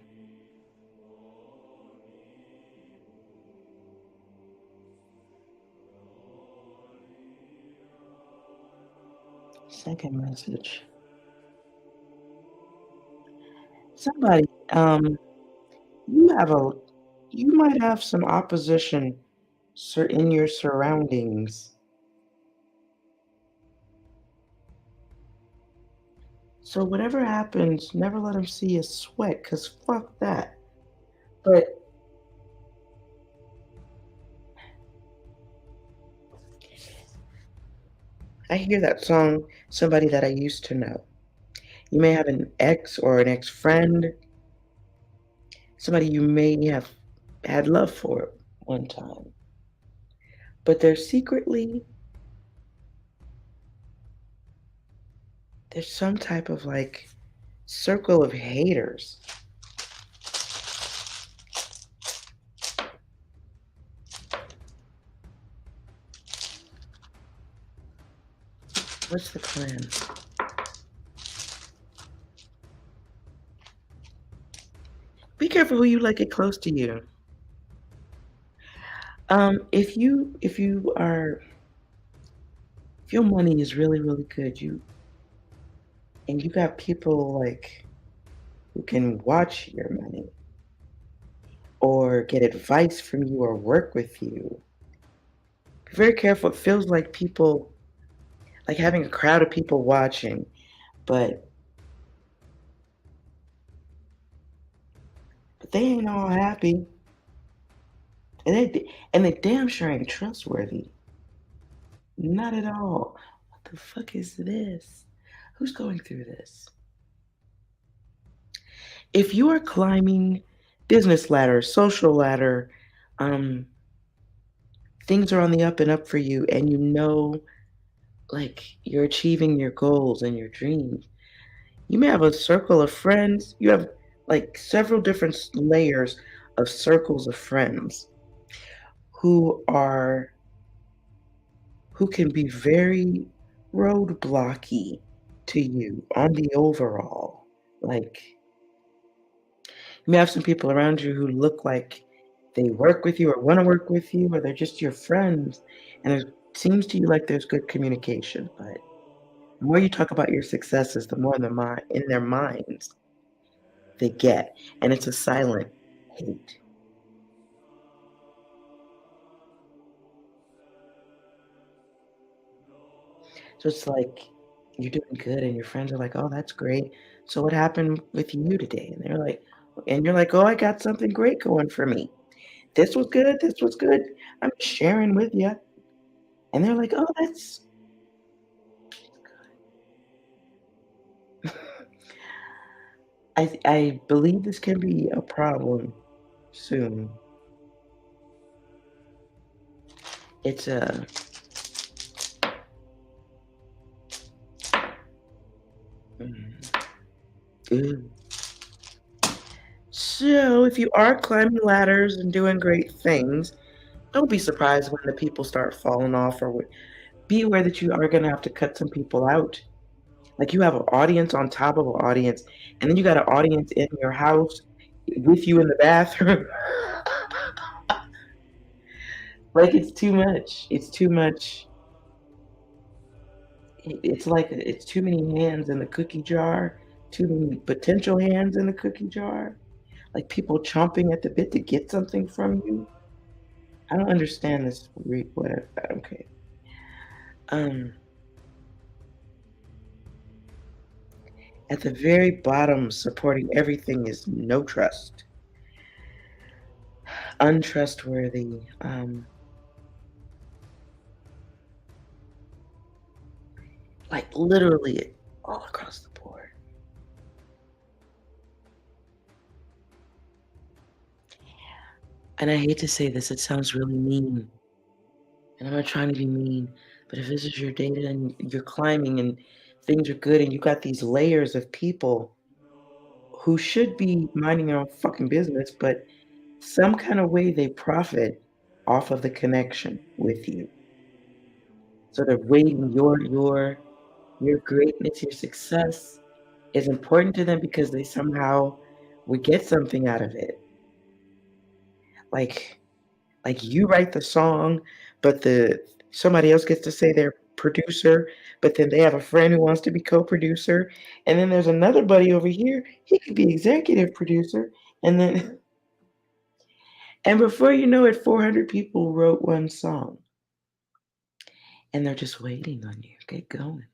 second message. Somebody, you have a, you might have some opposition in your surroundings. So whatever happens, never let them see you sweat, cause fuck that. But I hear that song, somebody that I used to know. You may have an ex or an ex friend, somebody you may have had love for one time, but there's some type of like circle of haters. What's the plan? Be careful who you let get close to you. If your money is really, really good, and you got people like who can watch your money or get advice from you or work with you. Be very careful. It feels like people like having a crowd of people watching, but they ain't all happy. And they damn sure ain't trustworthy. Not at all. What the fuck is this? Who's going through this? If you are climbing business ladder, social ladder, um, things are on the up and up for you, and you know, like you're achieving your goals and your dreams. You may have a circle of friends. You have like several different layers of circles of friends who are who can be very roadblocky to you on the overall. Like, You may have some people around you who look like they work with you or wanna work with you, or they're just your friends, and it seems to you like there's good communication, but the more you talk about your successes, the more in their minds they get, and it's a silent hate. So it's like you're doing good and your friends are like, "Oh, that's great. So what happened with you today?" And you're like, "Oh, I got something great going for me. This was good, this was good. I'm sharing with you." And they're like, "Oh, that's I believe this can be a problem soon. It's a mm, ooh. So if you are climbing ladders and doing great things, don't be surprised when the people start falling off or be aware that you are gonna have to cut some people out. Like, you have an audience on top of an audience, and then you got an audience in your house with you in the bathroom. Like, it's too much. It's too much. It's like it's too many hands in the cookie jar, too many potential hands in the cookie jar, like people chomping at the bit to get something from you. I don't understand this whatever. Okay. Um, at the very bottom, supporting everything is no trust, untrustworthy, like literally all across the board. And I hate to say this, it sounds really mean, and I'm not trying to be mean, but if this is your data and you're climbing and things are good and you got these layers of people who should be minding their own fucking business, but some kind of way they profit off of the connection with you. Sort of weighting your greatness, your success is important to them because they somehow would get something out of it. Like you write the song, but the somebody else gets to say they're producer, but then they have a friend who wants to be co-producer, and then there's another buddy over here, he could be executive producer, and then and before you know it, 400 people wrote one song, and they're just waiting on you. Get going.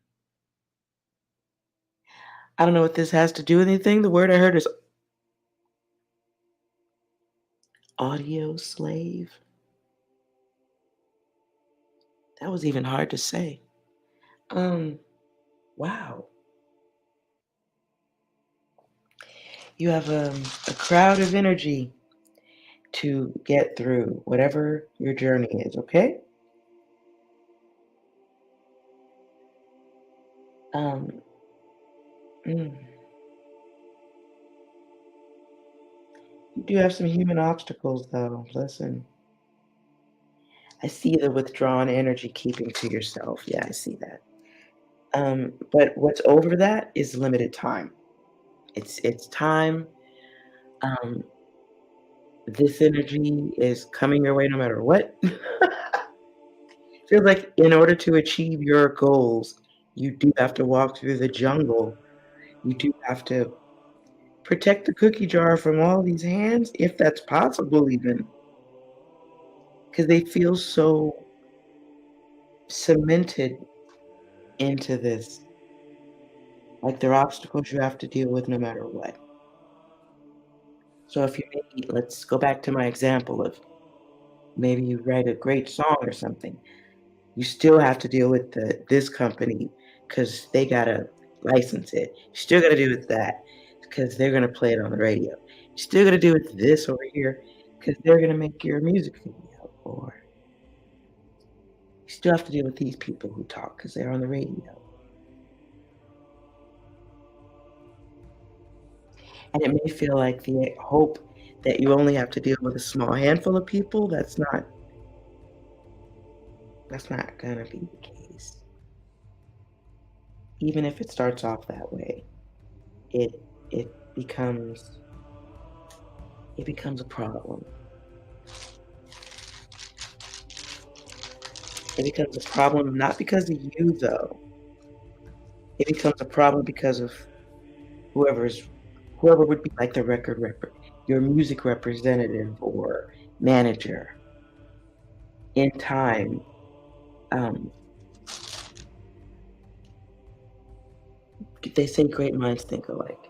I don't know what this has to do with anything. The word I heard is audio slave. That was even hard to say. Um, wow. You have a crowd of energy to get through whatever your journey is, okay? Um, mm, you do have some human obstacles, though. Listen, I see the withdrawn energy keeping to yourself. Yeah, I see that. But what's over that is limited time. It's time. Um, this energy is coming your way no matter what. Feels like in order to achieve your goals, you do have to walk through the jungle. You do have to protect the cookie jar from all these hands, if that's possible even, because they feel so cemented into this, like they're obstacles you have to deal with no matter what. So if you maybe let's go back to my example of maybe you write a great song or something, you still have to deal with this company because they gotta license it. You still gotta do with that because they're gonna play it on the radio. You still gotta do with this over here because they're gonna make your music video, or you still have to deal with these people who talk because 'cause they're on the radio. And it may feel like the hope that you only have to deal with a small handful of people, that's not gonna be the case. Even if it starts off that way, it it becomes it becomes a problem. It becomes a problem not because of you, though. It becomes a problem because of whoever's whoever would be like the your music representative or manager in time. Um, they say great minds think alike.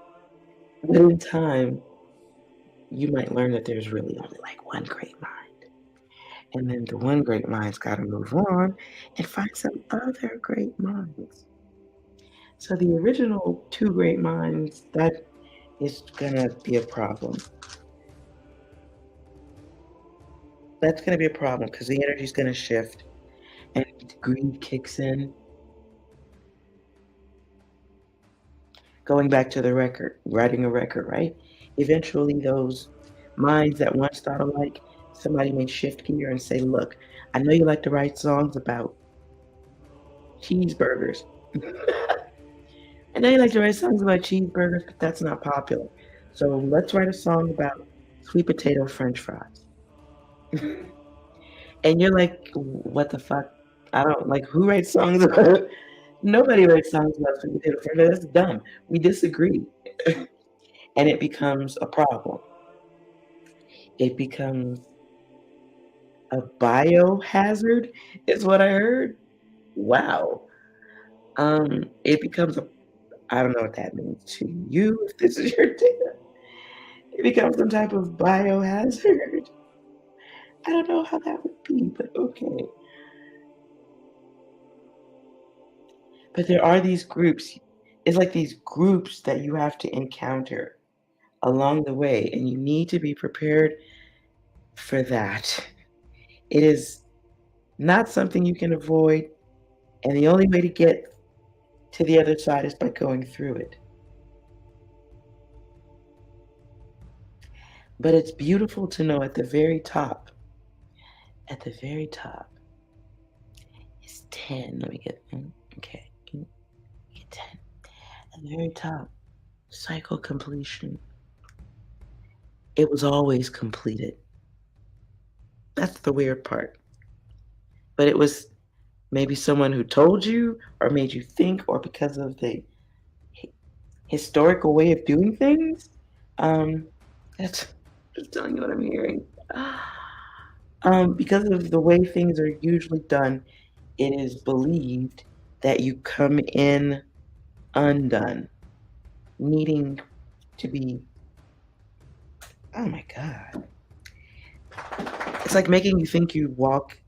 But in time, you might learn that there's really only like one great mind. And then the one great mind's got to move on and find some other great minds. So the original two great minds, that is going to be a problem. That's going to be a problem because the energy's going to shift and greed kicks in. Going back to the record, writing a record, right? Eventually, those minds that once thought alike, somebody may shift gear and say, look, I know you like to write songs about cheeseburgers. I know you like to write songs about cheeseburgers, but that's not popular. So let's write a song about sweet potato french fries. And you're like, what the fuck? I don't like who writes songs about nobody writes songs about sweet potato french fries. That's dumb. We disagree. And it becomes a problem. It becomes a biohazard, is what I heard. Wow. It becomes a I don't know what that means to you if this is your data. It becomes some type of biohazard. I don't know how that would be, but okay. But there are these groups. It's like these groups that you have to encounter along the way, and you need to be prepared for that. It is not something you can avoid, and the only way to get to the other side is by going through it. But it's beautiful to know at the very top is 10. Let me get, okay, get 10. At the very top, cycle completion. It was always completed. That's the weird part. But it was maybe someone who told you or made you think, or because of the historical way of doing things. Um, that's just telling you what I'm hearing. Because of the way things are usually done, it is believed that you come in undone, needing to be. Oh my God. It's like making you think you walk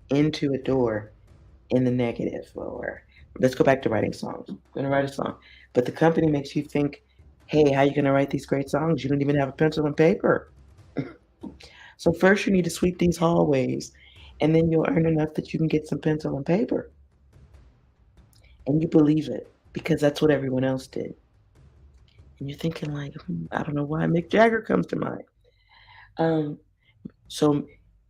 into a door in the negative. Or let's go back to writing songs. I'm going to write a song. But the company makes you think, hey, how are you going to write these great songs? You don't even have a pencil and paper. So first you need to sweep these hallways, and then you'll earn enough that you can get some pencil and paper. And you believe it because that's what everyone else did. And you're thinking like, I don't know why Mick Jagger comes to mind. Um, so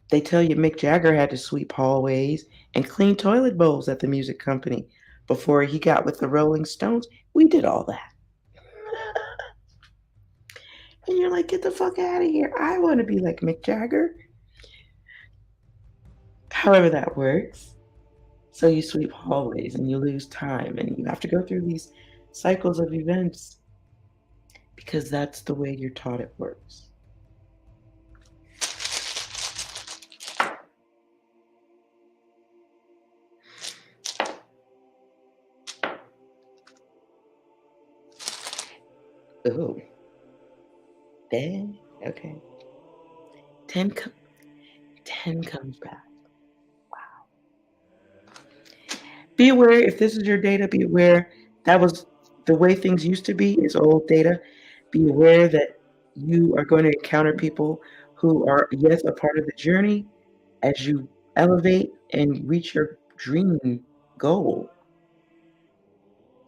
they tell you Mick Jagger had to sweep hallways and clean toilet bowls at the music company before he got with the Rolling Stones. We did all that. And you're like, get the fuck out of here. I want to be like Mick Jagger. However that works. So you sweep hallways and you lose time and you have to go through these cycles of events because that's the way you're taught it works. Oh, then, okay. 10, 10 comes back. Be aware if this is your data, be aware that was the way things used to be is old data. Be aware that you are going to encounter people who are, yes, a part of the journey as you elevate and reach your dream goal.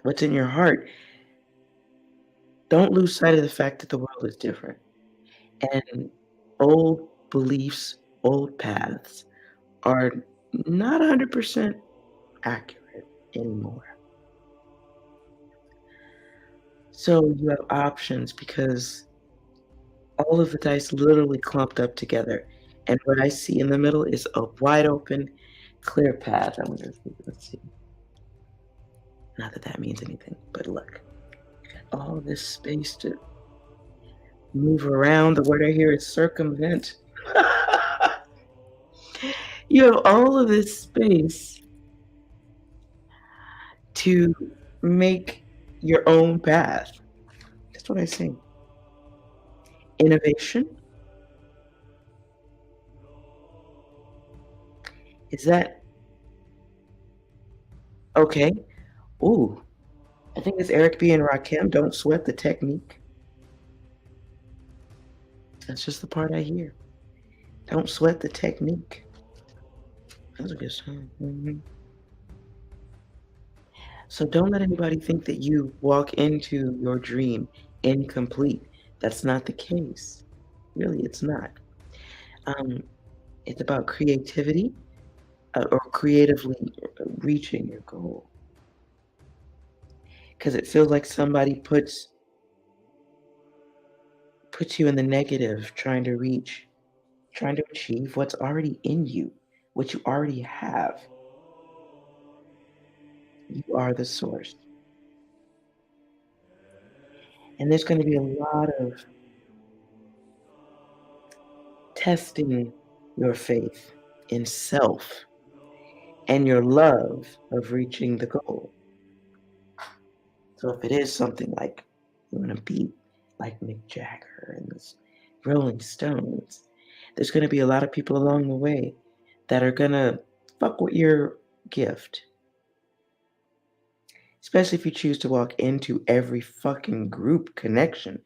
What's in your heart. Don't lose sight of the fact that the world is different. And old beliefs, old paths are not 100% accurate anymore. So you have options because All of the dice literally clumped up together, and what I see in the middle is a wide open, clear path. I wonder if we let's see. Not that that means anything, but look, all this space to move around. The word I hear is circumvent. You have all of this space to make your own path. That's what I say. Innovation, is that okay? Ooh, I think it's Eric B. and Rakim. Don't sweat the technique. That's just the part I hear. Don't sweat the technique. That's a good song. So don't let anybody think that you walk into your dream incomplete. That's not the case. Really, it's not. Um, it's about creativity or creatively reaching your goal. Because it feels like somebody puts you in the negative trying to achieve what's already in you, what you already have. You are the source. And there's going to be a lot of testing your faith in self and your love of reaching the goal. So if it is something like you want to be like Mick Jagger and the Rolling Stones, there's going to be a lot of people along the way that are going to fuck with your gift, especially if you choose to walk into every fucking group connection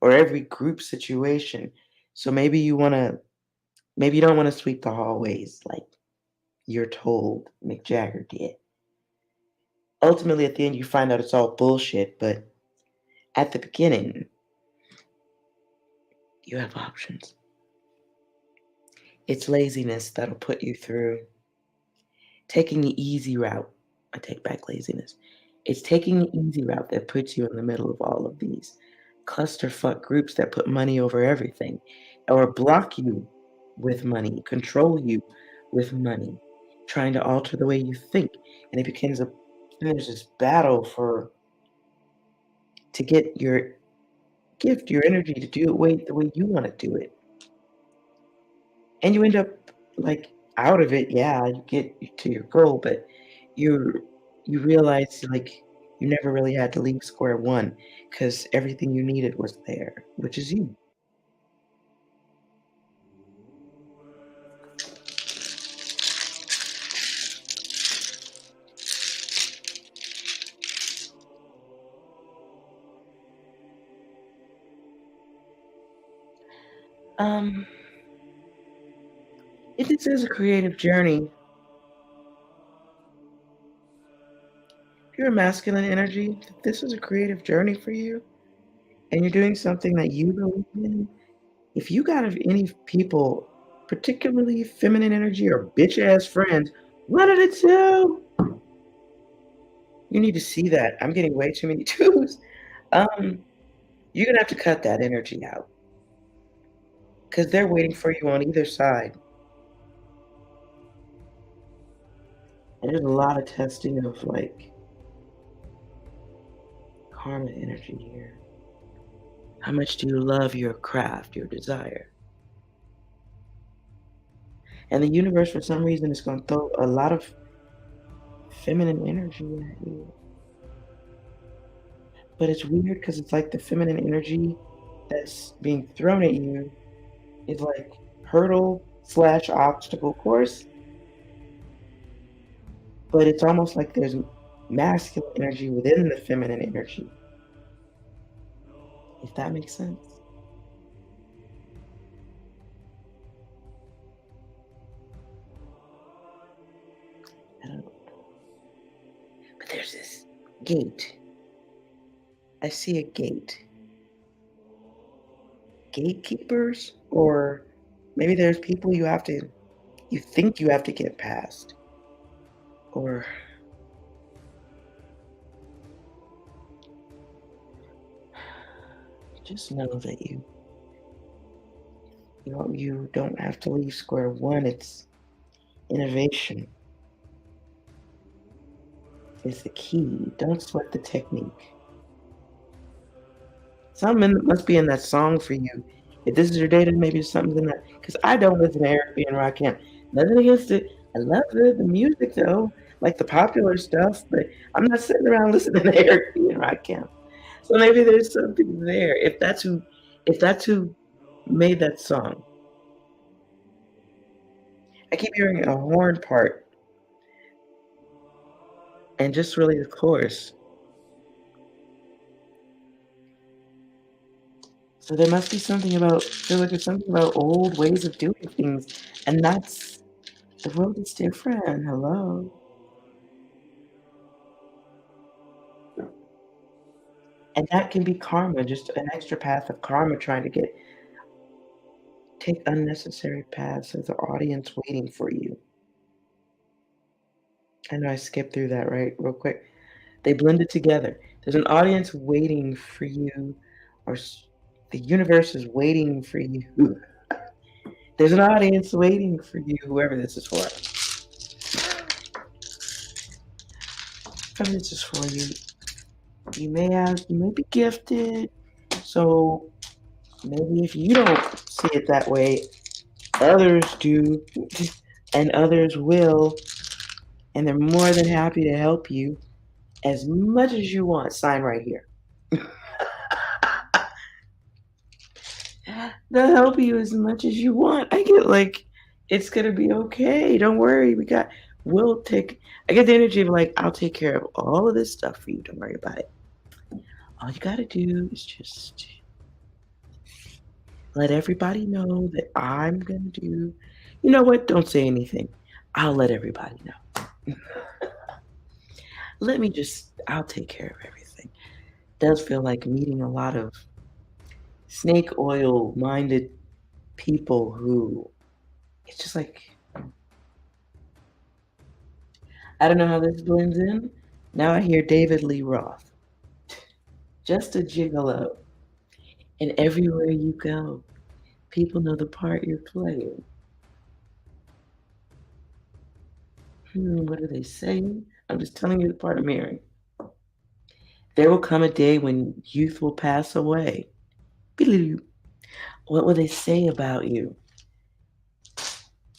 or every group situation. So maybe you don't want to sweep the hallways like you're told Mick Jagger did. Ultimately, at the end, you find out it's all bullshit, but at the beginning, you have options. It's laziness that'll put you through taking the easy route. I take back laziness. It's taking the easy route that puts you in the middle of all of these clusterfuck groups that put money over everything or block you with money, control you with money, trying to alter the way you think. And there's this battle to get your gift, your energy to do it the way you want to do it. And you end up like out of it, yeah, you get to your goal, but you realize like you never really had to leave square one because everything you needed was there, which is you. Um, if this is a creative journey, if you're a masculine energy, if this is a creative journey for you, and you're doing something that you believe in, if you got any people, particularly feminine energy or bitch ass friends, one of the two, you need to see that. I'm getting way too many twos. Um, you're gonna have to cut that energy out because they're waiting for you on either side. And there's a lot of testing of like karma energy here. How much do you love your craft, your desire? And the universe, for some reason, is going to throw a lot of feminine energy at you. But it's weird because it's like the feminine energy that's being thrown at you is like hurdle slash obstacle course, but it's almost like there's masculine energy within the feminine energy, if that makes sense. I don't know. But there's this gate. I see a gate. Gatekeepers, or maybe there's people you think you have to get past, or just know that You don't have to leave square one. It's innovation is the key. Don't sweat the technique. Something must be in that song for you. If this is your data, maybe something's in that. Because I don't listen to Eric B. and Rakim. Nothing against it. I love the music though, like the popular stuff, but I'm not sitting around listening to Eric B. and Rakim. So maybe there's something there. If that's who made that song. I keep hearing a horn part and just really the chorus. So there must be something about feel like there's something about old ways of doing things, and that's the world is different. Hello. And that can be karma, just an extra path of karma trying to get take unnecessary paths. There's an audience waiting for you. I know I skipped through that right real quick. They blended together. There's an audience waiting for you, or the universe is waiting for you. There's an audience waiting for you, whoever this is for. Whoever this is for you. You may be gifted. So maybe if you don't see it that way, others do, and others will, and they're more than happy to help you as much as you want. Sign right here. They'll help you as much as you want. I get like, it's gonna be okay. Don't worry. We'll take. I get the energy of like, I'll take care of all of this stuff for you. Don't worry about it. All you gotta do is just let everybody know that I'm gonna do. You know what? Don't say anything. I'll let everybody know. I'll take care of everything. Does feel like meeting a lot of snake oil minded people who it's just like, I don't know how this blends in. Now I hear David Lee Roth, just a gigolo. And everywhere you go, people know the part you're playing. What are they saying? I'm just telling you the part I'm hearing. There will come a day when youth will pass away. What will they say about you?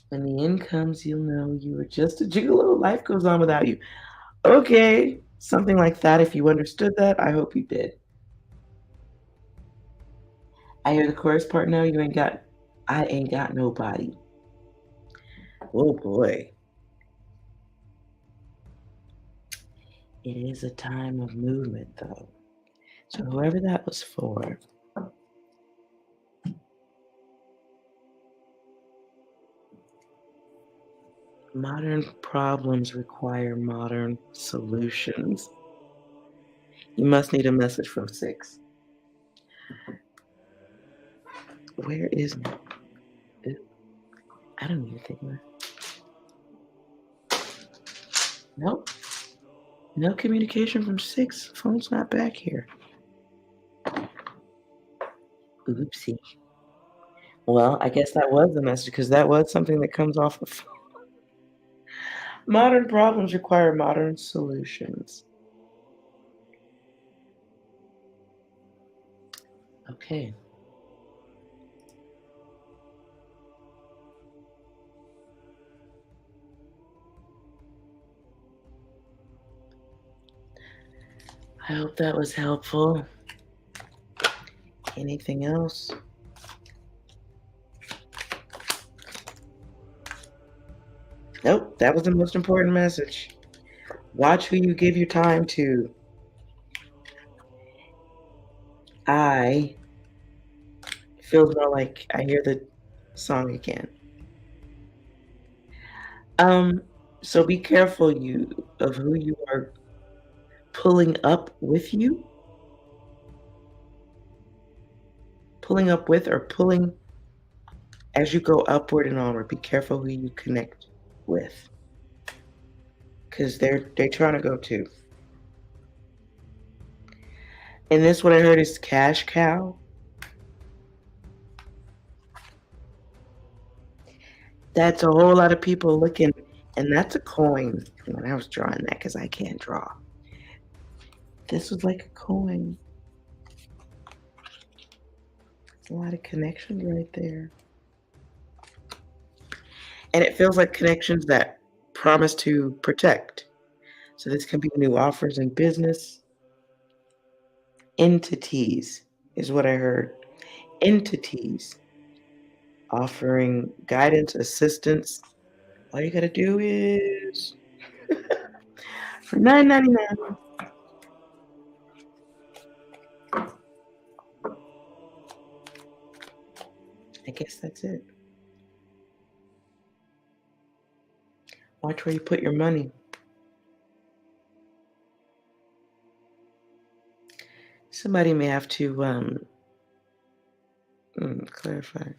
When the end comes, you'll know you were just a gigolo. Life goes on without you. Okay, something like that. If you understood that, I hope you did. I hear the chorus part now. I ain't got nobody. Oh boy. It is a time of movement, though. So whoever that was for, modern problems require modern solutions. You must need a message from six. Where is it? I don't even think that. Nope. No communication from six. Phone's not back here. Oopsie. Well, I guess that was the message because that was something that comes off of modern problems require modern solutions. Okay. I hope that was helpful. Anything else? Nope, that was the most important message. Watch who you give your time to. I feels more like I hear the song again. Um, so be careful of who you are pulling up with you, pulling up with or pulling as you go upward and onward. Be careful who you connect with. Because they're trying to go too. And this what I heard is cash cow. That's a whole lot of people looking, and that's a coin. When I was drawing that, because I can't draw. This was like a coin. A lot of connections right there. And it feels like connections that promise to protect. So this can be new offers in business. Entities is what I heard. Entities offering guidance, assistance. All you gotta do is for $9.99. I guess that's it. Watch where you put your money. Somebody may have to clarify.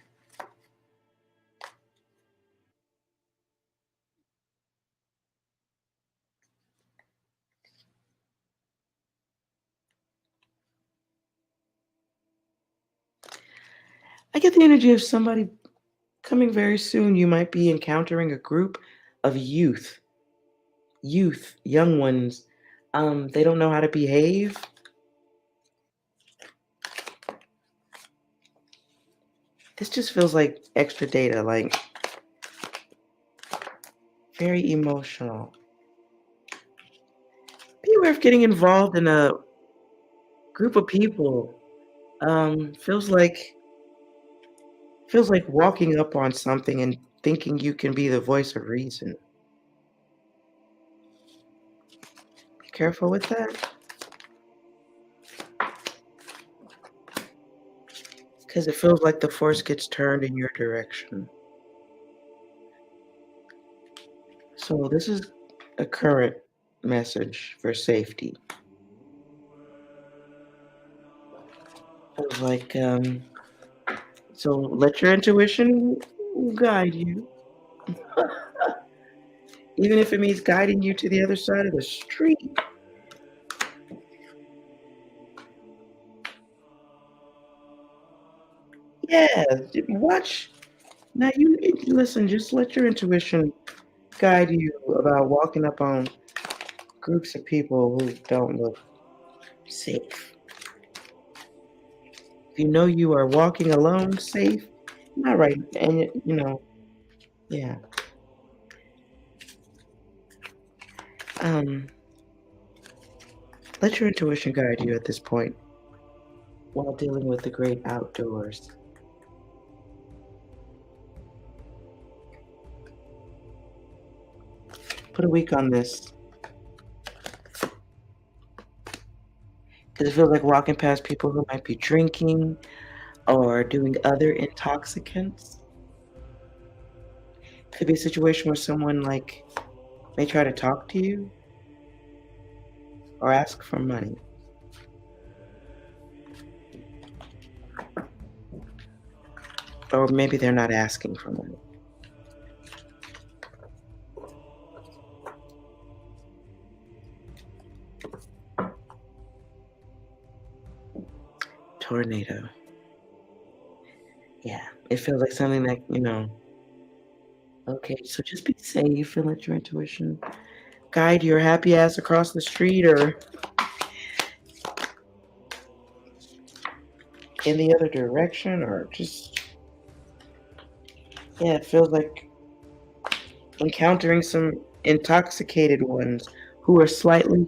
I get the energy of somebody coming very soon. You might be encountering a group of youth, young ones. They don't know how to behave. This just feels like extra data, like very emotional. Beware of getting involved in a group of people. Feels like walking up on something and thinking you can be the voice of reason. Be careful with that, because it feels like the force gets turned in your direction. So this is a current message for safety. Feels like so let your intuition guide you, even if it means guiding you to the other side of the street. Yeah, watch. Now you listen. Just let your intuition guide you about walking up on groups of people who don't look safe. If you know you are walking alone, safe, not right, and yeah. Um, let your intuition guide you at this point while dealing with the great outdoors. Put a week on this because it feels like walking past people who might be drinking or doing other intoxicants. Could be a situation where someone like may try to talk to you or ask for money. Or maybe they're not asking for money. Tornado. Yeah, it feels like something that, okay, so just be safe and let your intuition guide your happy ass across the street or in the other direction or just, yeah, it feels like encountering some intoxicated ones who are slightly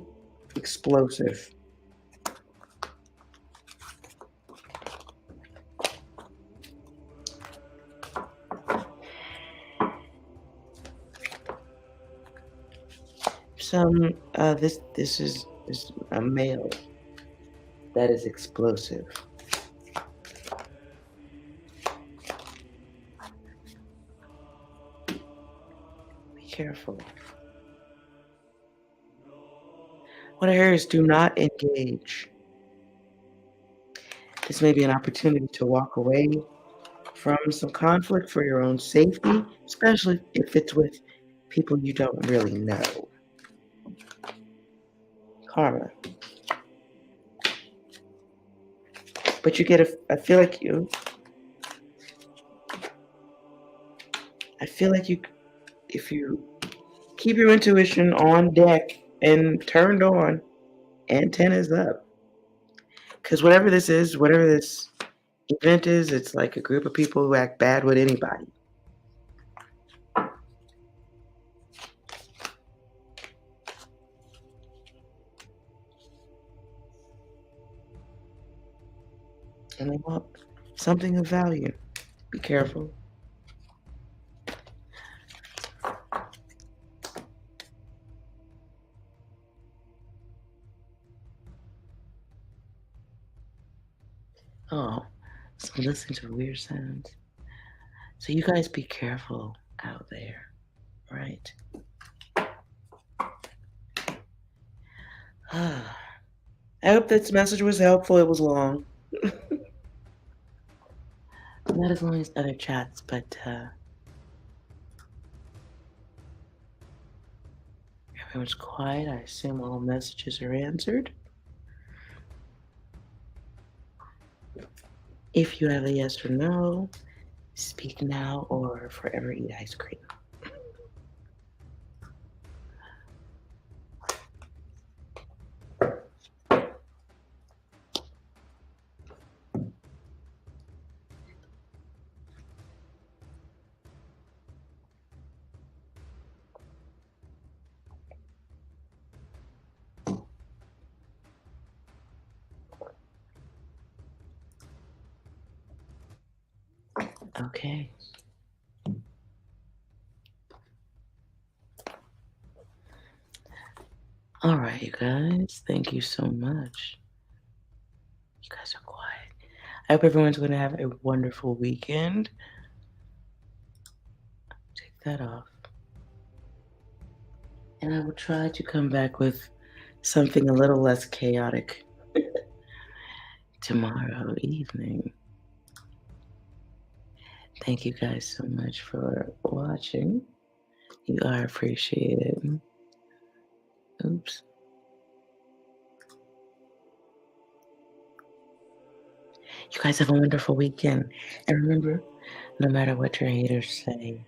explosive. This is a male that is explosive. Be careful. What I hear is do not engage. This may be an opportunity to walk away from some conflict for your own safety, especially if it's with people you don't really know. Karma. But I feel like I feel like if you keep your intuition on deck and turned on, antennas up, because whatever this is, whatever this event is, it's like a group of people who act bad with anybody. And they want something of value. Be careful. Oh, so listen to weird sounds. So you guys be careful out there, right? I hope this message was helpful. It was long. Not as long as other chats, but everyone's quiet. I assume all messages are answered. If you have a yes or no, speak now or forever eat ice cream. Okay. All right, you guys. Thank you so much. You guys are quiet. I hope everyone's going to have a wonderful weekend. Take that off. And I will try to come back with something a little less chaotic tomorrow evening. Thank you guys so much for watching. You are appreciated. Oops. You guys have a wonderful weekend. And remember, no matter what your haters say,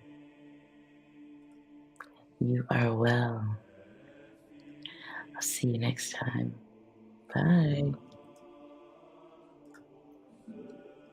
you are well. I'll see you next time. Bye.